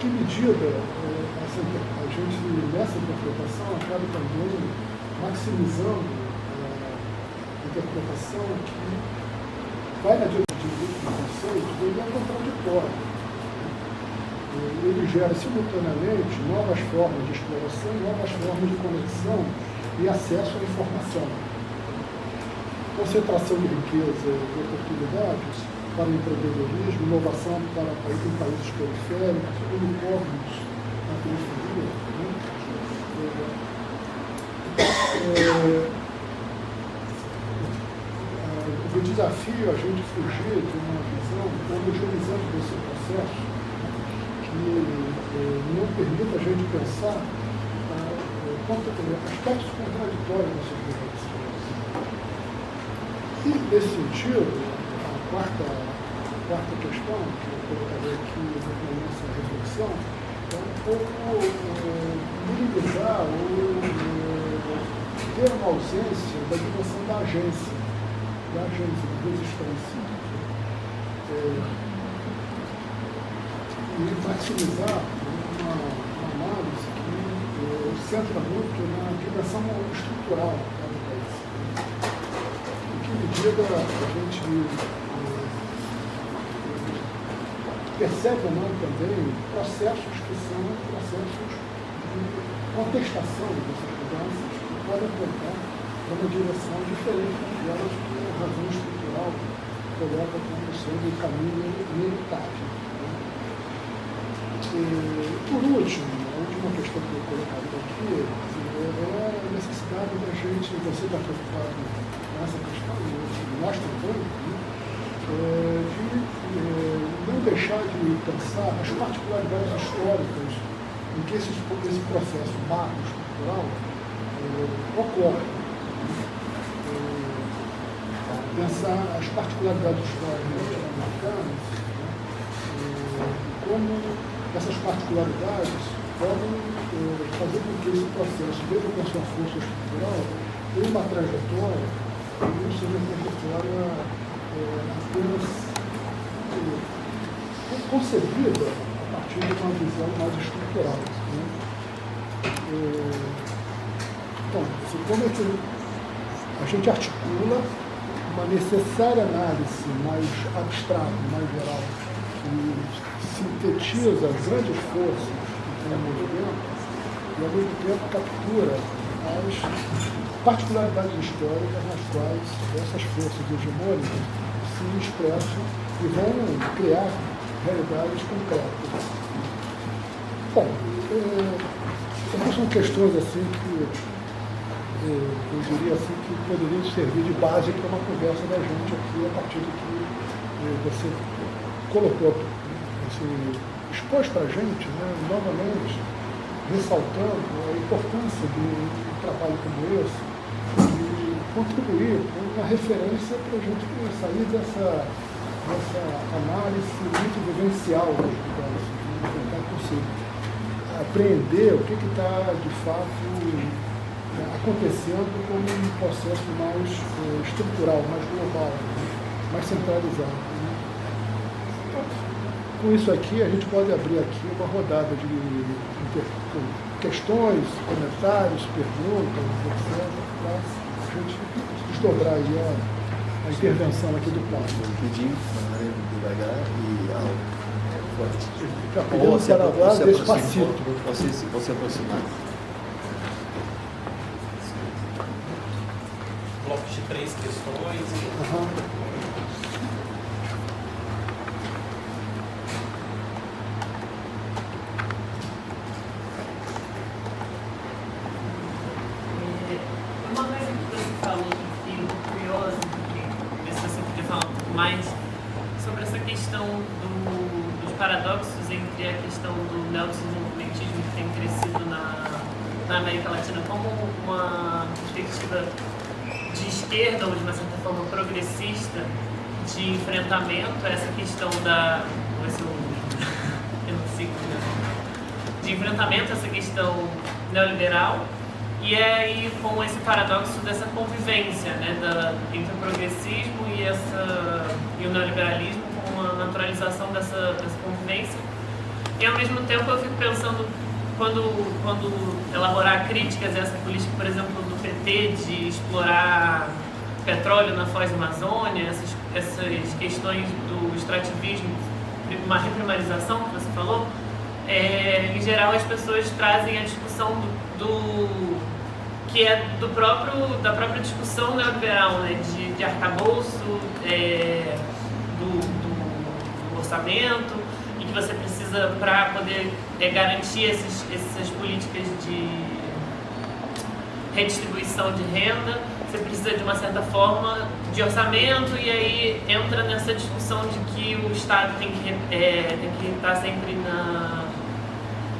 que medida a gente, nessa interpretação, acaba também maximizando a interpretação que vai na direção do conceito, ele é contraditório. Ele gera simultaneamente novas formas de exploração, novas formas de conexão e acesso à informação. Concentração de riqueza e oportunidades para o empreendedorismo, inovação para países periféricos, unicórnios na periferia. Né? O desafio é a gente fugir de uma visão homogeneizante desse processo que não permita a gente pensar aspectos contraditórios dessa situação. E, nesse sentido, a quarta questão que eu colocarei aqui na nossa reflexão é um pouco minimizar ou ter uma ausência da dimensão da agência, da resistência. E maximizar uma análise que centra muito na dimensão estrutural do país. Em que medida a gente percebe ou não também processos que são processos de contestação dessas mudanças que podem apontar para uma direção diferente daquelas que a razão estrutural coloca como sendo o caminho inevitável. Por último, a última questão que eu colocaria aqui é a necessidade da gente, você está preocupado nessa questão, nós também, de não deixar de pensar as particularidades históricas em que esse processo macro estrutural ocorre. Pensar as particularidades históricas latino-americanas, como essas particularidades podem fazer com que esse processo, mesmo com a sua força estrutural, tenha uma trajetória e não seja uma trajetória apenas concebida a partir de uma visão mais estrutural. Né? Então, como é que a gente articula uma necessária análise mais abstrata, mais geral, que sintetiza as grandes forças que tem no movimento e, ao mesmo tempo, captura as particularidades históricas nas quais essas forças hegemônicas se expressam e vão criar realidades concretas. Bom, essas são questões assim que eu diria assim que poderiam servir de base para uma conversa da gente aqui a partir do que você colocou, expôs para a gente, né, novamente, ressaltando a importância de um trabalho como esse, de contribuir com uma referência para a gente sair dessa análise muito vivencial das mudanças, tentar conseguir apreender o que está, de fato, acontecendo como um processo mais estrutural, mais global, mais centralizado. Né? Então, com isso aqui, a gente pode abrir aqui uma rodada de questões, comentários, perguntas, etc., para a gente desdobrar aí a intervenção aqui do quadro. Pedindo devagar e alto. Está pedindo para falar despacito. Você se aproximar. Blocos de 3 questões. Uma coisa que você falou que fiquei um pouco curiosa, ver se você podia falar um pouco mais sobre essa questão dos paradoxos entre a questão do neodesenvolvimentismo que tem crescido na América Latina como uma perspectiva de esquerda, ou de uma certa forma progressista, de enfrentamento a essa questão de enfrentamento a essa questão neoliberal, e aí com esse paradoxo dessa convivência, né, entre o progressismo e o neoliberalismo, com uma naturalização dessa convivência, E ao mesmo tempo eu fico pensando, quando elaborar críticas a essa política, por exemplo, do PT de explorar petróleo na Foz da Amazônia, essas questões do extrativismo, uma reprimarização que você falou, em geral as pessoas trazem a discussão que é da própria discussão neoliberal, né, de arcabouço, do orçamento, e que você precisa, para poder garantir essas políticas de redistribuição de renda, você precisa de uma certa forma de orçamento, e aí entra nessa discussão de que o Estado tem que estar sempre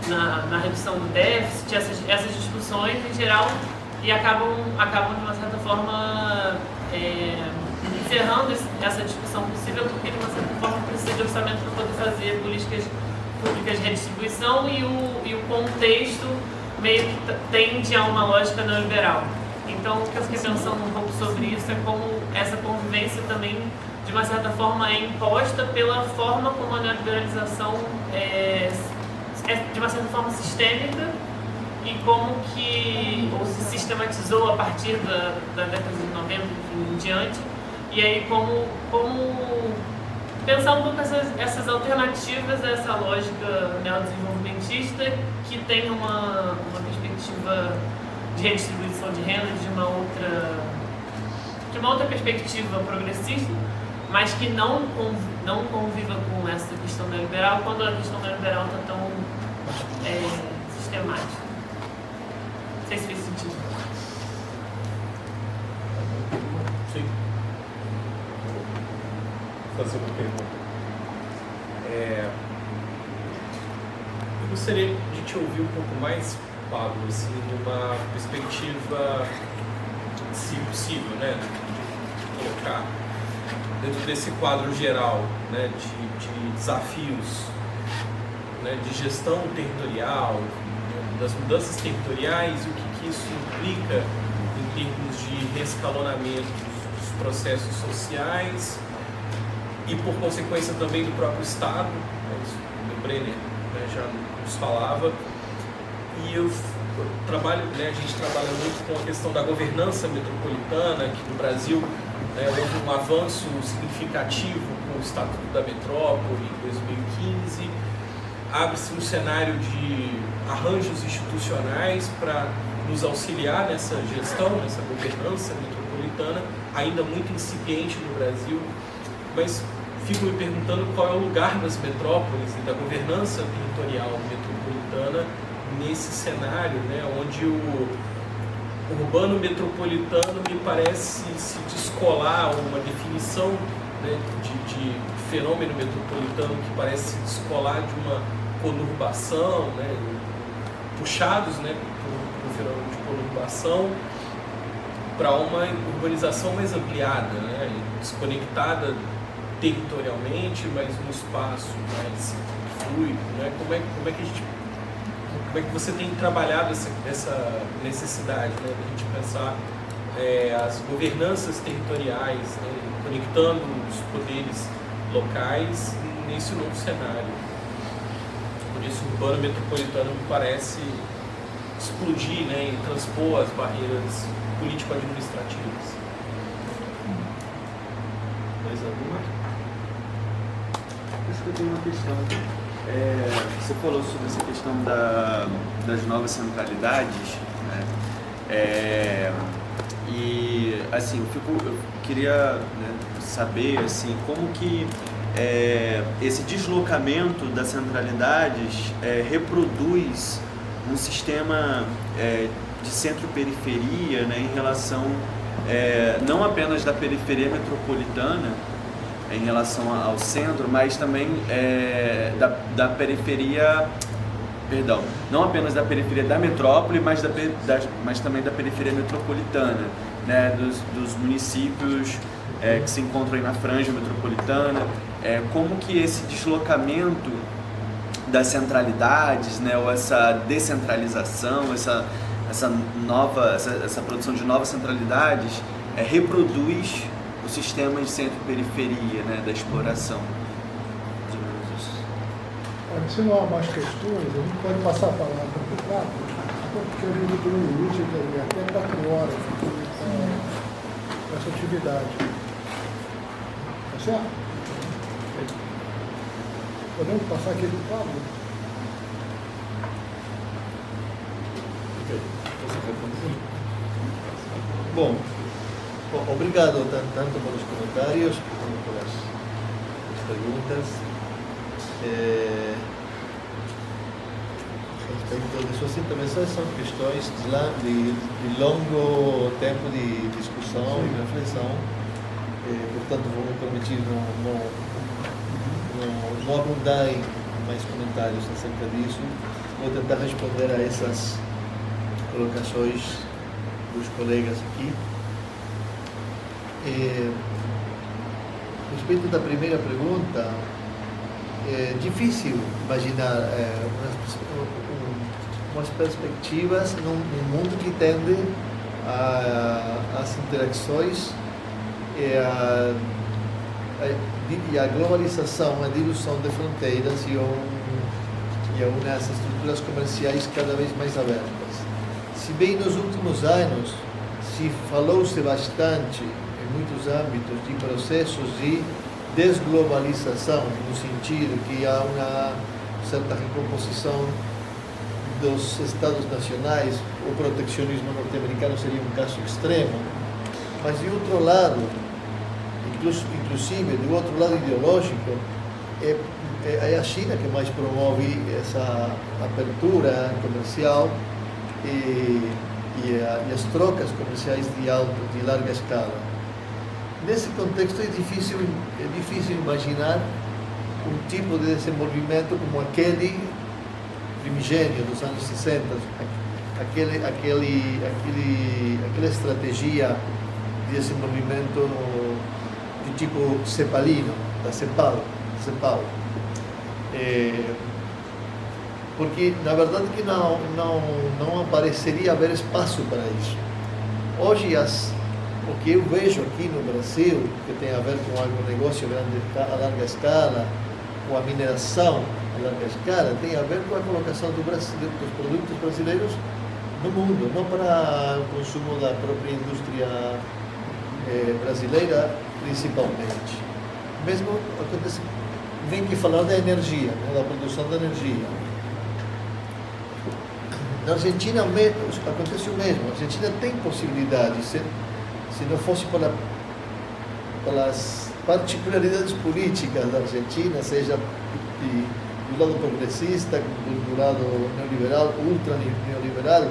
na redução do déficit, essas discussões em geral, e acabam de uma certa forma encerrando essa discussão possível, porque de uma certa forma precisa de orçamento para poder fazer políticas públicas de redistribuição, e o contexto meio que tende a uma lógica neoliberal. Então, o que eu fiquei pensando um pouco sobre isso é como essa convivência também, de uma certa forma, é imposta pela forma como a neoliberalização é de uma certa forma sistêmica, e como que ou se sistematizou a partir da década de 90 em diante, e aí como pensar um pouco essas alternativas a essa lógica neodesenvolvimentista, que tem uma perspectiva de redistribuição de renda de uma outra perspectiva progressista, mas que não conviva com essa questão neoliberal, quando a questão neoliberal está tão sistemática. Não sei se fez sentido. Sim. Vou fazer uma pergunta. Eu gostaria de te ouvir um pouco mais, Pablo, assim, numa perspectiva, se possível, né, de colocar dentro desse quadro geral, né, de desafios, né, de gestão territorial, das mudanças territoriais, e o que isso implica em termos de reescalonamento dos processos sociais e, por consequência, também do próprio Estado, né, isso o Brenner, né, já nos falava. E eu trabalho, né, a gente trabalha muito com a questão da governança metropolitana, que no Brasil houve um avanço significativo com o Estatuto da Metrópole em 2015. Abre-se um cenário de arranjos institucionais para nos auxiliar nessa gestão, nessa governança metropolitana, ainda muito incipiente no Brasil, mas fico me perguntando qual é o lugar das metrópoles e da governança territorial metropolitana nesse cenário, né, onde o urbano metropolitano me parece se descolar, uma definição, né, de fenômeno metropolitano que parece se descolar de uma conurbação, né, puxados, né, por um fenômeno de conurbação, para uma urbanização mais ampliada, né, desconectada territorialmente, mas num espaço mais fluido, né? Como é que você tem trabalhado essa necessidade, né, de a gente pensar as governanças territoriais, né, conectando os poderes locais nesse novo cenário? Por isso, o urbano metropolitano me parece explodir, né, e transpor as barreiras político-administrativas. Mais alguma? Acho que eu tenho uma questão. Você falou sobre essa questão das novas centralidades, né? E assim, eu queria, né, saber assim, como que esse deslocamento das centralidades reproduz um sistema de centro-periferia, né, em relação não apenas da periferia metropolitana em relação ao centro, mas também da periferia, perdão, não apenas da periferia da metrópole, mas também da periferia metropolitana, né, dos municípios que se encontram aí na franja metropolitana. Como que esse deslocamento das centralidades, né, ou essa descentralização, essa produção de novas centralidades reproduz o sistema de centro-periferia, né, da exploração. Olha, se não há mais questões, a gente pode passar a palavra para o Pablo, porque a gente tem um limite de até 4 horas aqui para essa atividade. Tá certo? Podemos passar aqui para o Pablo? Bom, obrigado tanto pelos comentários como pelas perguntas. Respeito de suas intervenções, são questões de longo tempo de discussão e reflexão. Portanto, vou me permitir não abundar em mais comentários acerca disso. Vou tentar responder a essas colocações dos colegas aqui. A respeito da primeira pergunta, é difícil imaginar umas perspectivas num mundo que tende às interações e a globalização, a diluição de fronteiras e a umas estruturas comerciais cada vez mais abertas. Se bem nos últimos anos se falou-se bastante em muitos âmbitos de processos de desglobalização, no sentido que há uma certa recomposição dos Estados nacionais, o protecionismo norte-americano seria um caso extremo, mas de outro lado, inclusive do outro lado ideológico, é a China que mais promove essa abertura comercial e as trocas comerciais de larga escala. Nesse contexto é difícil imaginar um tipo de desenvolvimento como aquele primigênio dos anos 60, aquela estratégia de desenvolvimento de tipo cepalino, da CEPAL. Porque, na verdade, que não pareceria haver espaço para isso. Hoje, o que eu vejo aqui no Brasil, que tem a ver com agronegócio a larga escala, com a mineração a larga escala, tem a ver com a colocação dos produtos brasileiros no mundo, não para o consumo da própria indústria brasileira, principalmente. Mesmo acontece, vem que falar da energia, né, da produção da energia. Na Argentina acontece o mesmo. A Argentina tem possibilidade, se não fosse pelas particularidades políticas da Argentina, seja do lado progressista, do lado neoliberal, ultra neoliberal,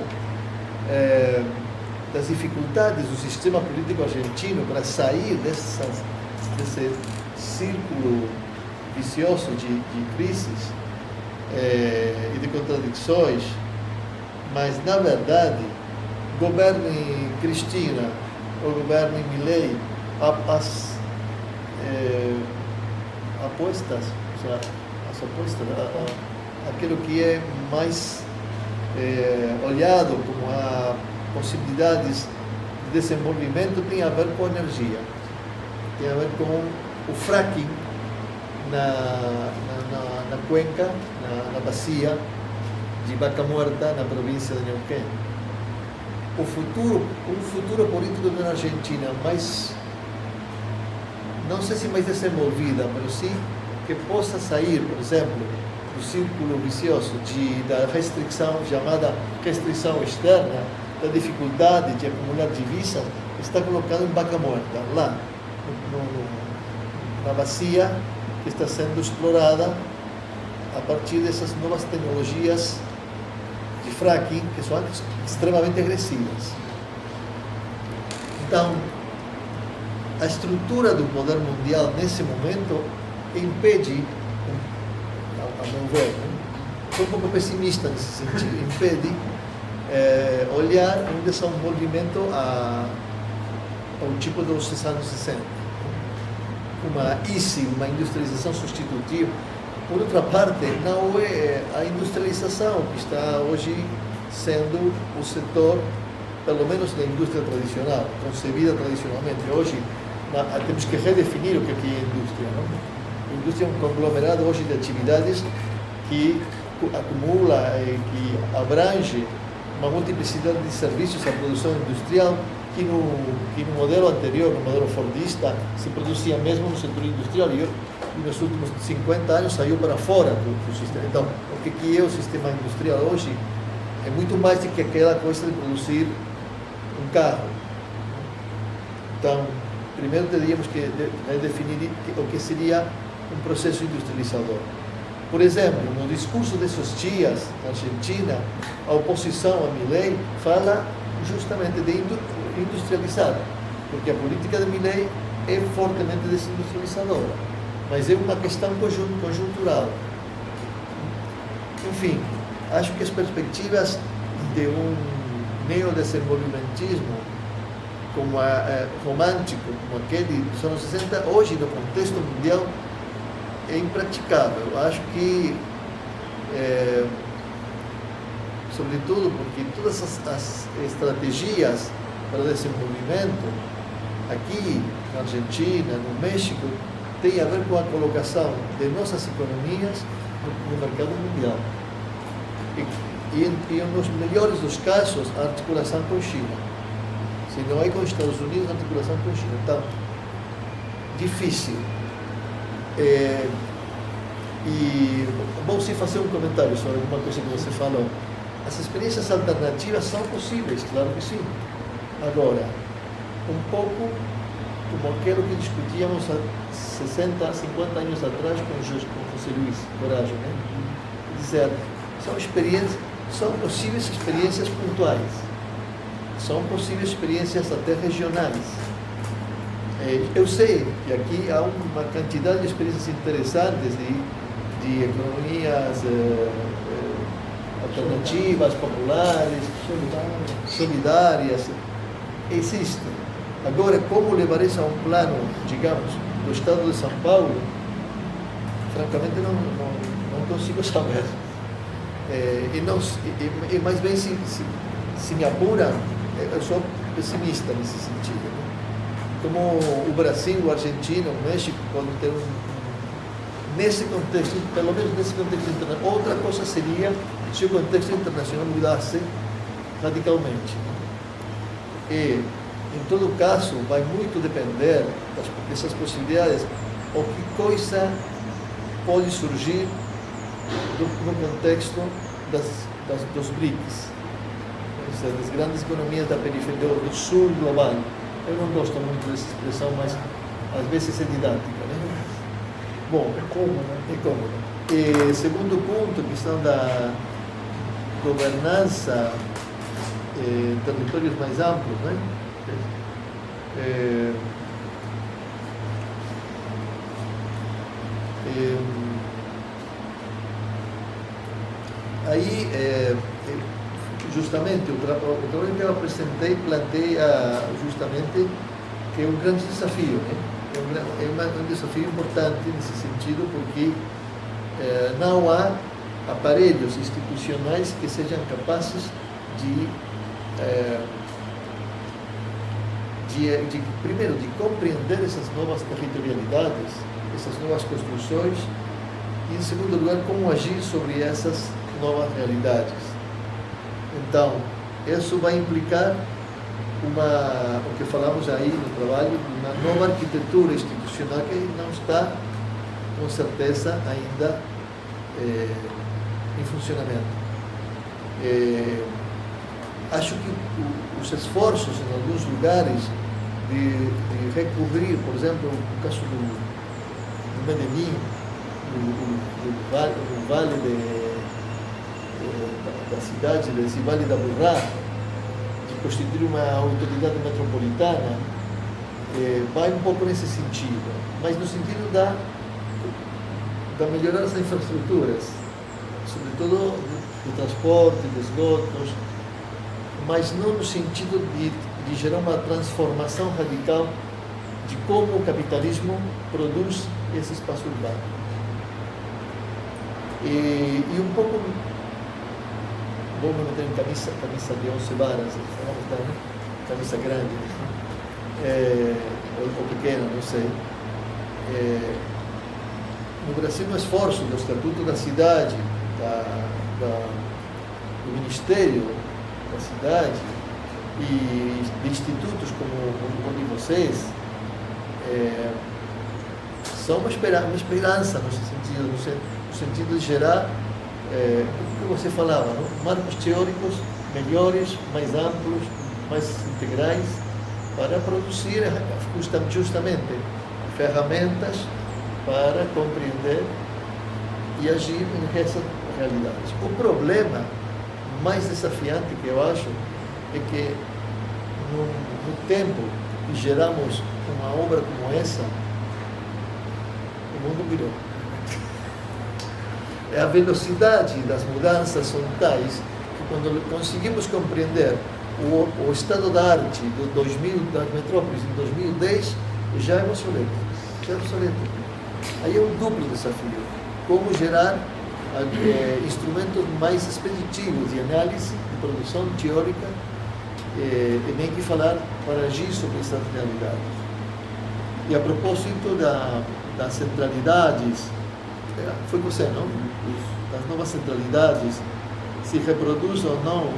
das dificuldades do sistema político argentino para sair desse círculo vicioso de crises e de contradições. Mas, na verdade, governe Cristina ou governe Milei, as apostas, aquilo que é mais olhado como possibilidades de desenvolvimento tem a ver com a energia, tem a ver com o fracking na cuenca, na bacia de Vaca Muerta, na província de Neuquén. Um futuro político da Argentina mais, não sei se mais desenvolvida, mas sim que possa sair, por exemplo, do círculo vicioso da restrição, chamada restrição externa, da dificuldade de acumular divisas, está colocado em Vaca Muerta, lá, na bacia que está sendo explorada a partir dessas novas tecnologias de fracking, que são extremamente agressivas. Então, a estrutura do poder mundial nesse momento impede, a meu ver, sou um pouco pessimista nesse sentido, impede olhar um desenvolvimento ao tipo dos anos 60. Uma industrialização substitutiva. Por outra parte, não é a industrialização que está hoje sendo o setor, pelo menos da indústria tradicional, concebida tradicionalmente. Hoje, temos que redefinir o que é indústria. Não? A indústria é um conglomerado hoje de atividades que acumula, que abrange uma multiplicidade de serviços à produção industrial que no modelo anterior, no modelo fordista, se produzia mesmo no setor industrial e nos últimos 50 anos saiu para fora do sistema. Então, o que é o sistema industrial hoje é muito mais do que aquela coisa de produzir um carro. Então, primeiro teríamos que definir o que seria um processo industrializador. Por exemplo, no discurso desses dias na Argentina, a oposição a Milei fala justamente de industrializar, porque a política de Milei é fortemente desindustrializadora, mas é uma questão conjuntural. Enfim, acho que as perspectivas de um neodesenvolvimentismo como romântico, como aquele dos anos 60, hoje no contexto mundial é impraticável. Eu acho que, sobretudo porque todas as estratégias para o desenvolvimento aqui na Argentina, no México, tem a ver com a colocação de nossas economias no mercado mundial. E nos melhores dos casos, a articulação com a China. Se não é com os Estados Unidos, a articulação com a China. Então, difícil. E vou sim fazer um comentário sobre alguma coisa que você falou. As experiências alternativas são possíveis, claro que sim. Agora, um pouco como aquilo que discutíamos há 60, 50 anos atrás com José Luiz Coragem, né? Dizer, são possíveis experiências pontuais, são possíveis experiências até regionais. Eu sei que aqui há uma quantidade de experiências interessantes de economias alternativas, populares, solidárias. Existem. Agora, como levar isso a um plano, digamos, do Estado de São Paulo, francamente não consigo saber. E mais bem, se me apura, eu sou pessimista nesse sentido. Como o Brasil, a Argentina, o México podem ter nesse contexto, pelo menos nesse contexto internacional. Outra coisa seria se o contexto internacional mudasse radicalmente. E, em todo caso, vai muito depender dessas possibilidades, ou que coisa pode surgir no contexto dos BRICS, das grandes economias da periferia do sul global. Eu não gosto muito dessa expressão, mas às vezes é didática, né? Bom, É cômodo, né? é cômodo. E, segundo ponto, a questão da governança em territórios mais amplos, né? Aí, justamente, o trabalho que eu apresentei planteia justamente que é um grande desafio, né? É um desafio importante nesse sentido, porque não há aparelhos institucionais que sejam capazes primeiro, de compreender essas novas territorialidades, essas novas construções, e, em segundo lugar, como agir sobre essas novas realidades. Então, isso vai implicar o que falamos aí no trabalho, uma nova arquitetura institucional que não está, com certeza, ainda em funcionamento. Acho que os esforços em alguns lugares de recobrir, por exemplo, o caso do Medellín, do vale da cidade, desse Vale da Burrá, de constituir uma autoridade metropolitana, vai um pouco nesse sentido, mas no sentido da melhorar as infraestruturas, sobretudo do transporte, de esgotos, mas não no sentido de gerar uma transformação radical de como o capitalismo produz esse espaço urbano. E um pouco, vou me meter em camisa de 11 varas, camisa grande, ou pequena, não sei. no Brasil, um esforço do Estatuto da Cidade, do Ministério da Cidade e de institutos como o de vocês, são uma esperança no sentido de gerar o que você falava, não? Marcos teóricos melhores, mais amplos, mais integrais, para produzir justamente ferramentas para compreender e agir nessas realidades. O problema mais desafiante que eu acho é que no tempo que geramos uma obra como essa, o mundo virou. A velocidade das mudanças são tais que quando conseguimos compreender o estado da arte das metrópoles em 2010, já é obsoleto. Aí é um duplo desafio. Como gerar instrumentos mais expeditivos de análise, de produção teórica, e nem que falar para agir sobre essas realidades. E a propósito das centralidades, foi você, não? Das novas centralidades, se reproduz ou não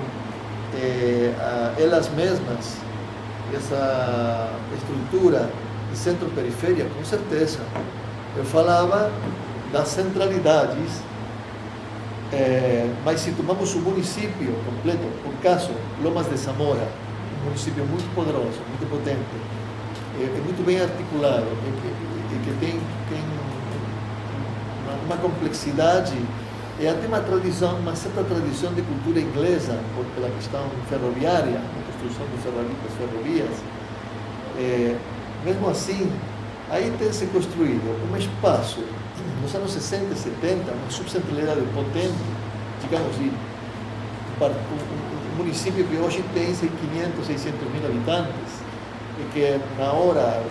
elas mesmas, essa estrutura de centro-periferia, com certeza. Eu falava das centralidades, mas se tomamos o município completo, por caso, Lomas de Zamora, um município muito poderoso, muito potente, muito bem articulado, e que tem uma complexidade e até uma certa tradição de cultura inglesa, pela questão ferroviária, a construção das ferrovias. Mesmo assim, aí tem se construído um espaço, nos anos 60 e 70, uma subcentralidade potente, digamos, de um município que hoje tem 500, 600 mil habitantes, e que na hora,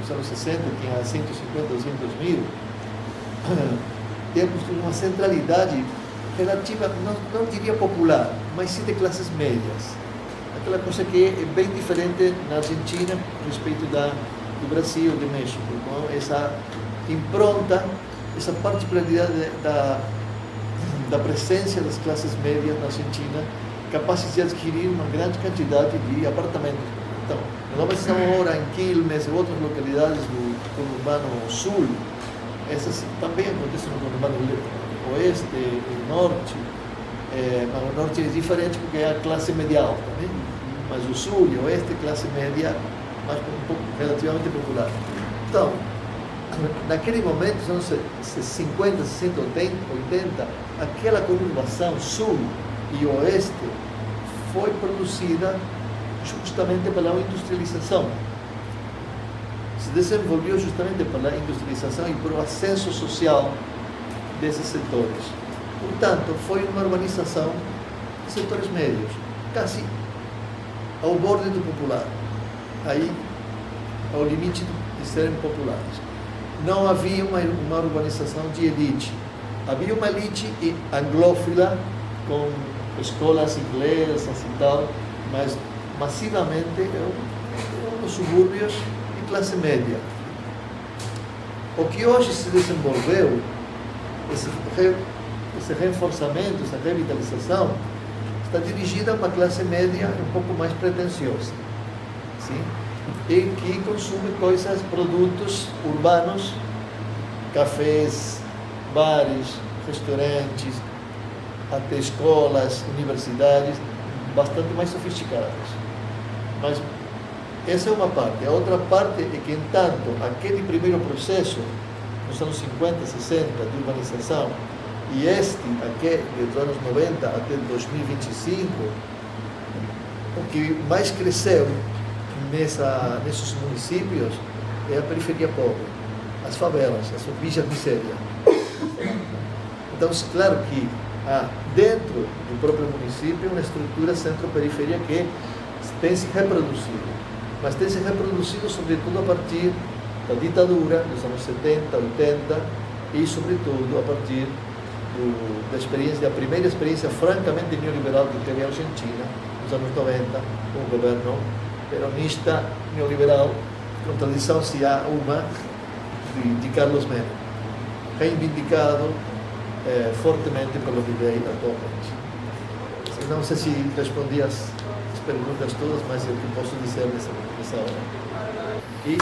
nos anos 60, tinha 150, 200 mil, temos uma centralidade relativa, não diria popular, mas sim de classes médias. Aquela coisa que é bem diferente na Argentina a respeito do Brasil, do México, com essa impronta, essa particularidade da presença das classes médias na Argentina, capazes de adquirir uma grande quantidade de apartamentos. Então, nós estamos agora em Quilmes e outras localidades do conurbano sul. Essas também acontecem no conurbano oeste e norte, mas o norte é diferente porque é a classe média alta, né? Mas o sul e o oeste, classe média, mas um pouco relativamente popular. Então, naquele momento, nos anos 50, 60, 80, aquela conurbação sul e oeste foi produzida justamente pela industrialização. Se desenvolveu justamente pela industrialização e pelo ascenso social desses setores. Portanto, foi uma urbanização de setores médios, quase ao borde do popular, aí ao limite de serem populares. Não havia uma urbanização de elite, havia uma elite anglófila com escolas inglesas e tal, mas massivamente nos subúrbios de classe média. O que hoje se desenvolveu, esse reforçamento, essa revitalização, está dirigida a uma classe média um pouco mais pretensiosa, sim? E que consome produtos urbanos, cafés, bares, restaurantes, até escolas, universidades, bastante mais sofisticadas. Mas essa é uma parte. A outra parte é que, entanto, aquele primeiro processo, nos anos 50, 60, de urbanização, e aqui, dos anos 90 até 2025, o que mais cresceu nesses municípios é a periferia pobre, as favelas, as villas miséria. Então, claro que há dentro do próprio município uma estrutura centro-periferia que tem se reproduzido, mas tem se reproduzido sobretudo a partir da ditadura dos anos 70, 80 e sobretudo a partir da primeira experiência francamente neoliberal que teve a Argentina, nos anos 90, com o governo peronista neoliberal, com tradição se há uma de Carlos Menem. reivindicado fortemente pelo Milei atualmente. Não sei se respondi as perguntas todas, mas é o que posso dizer nessa hora. E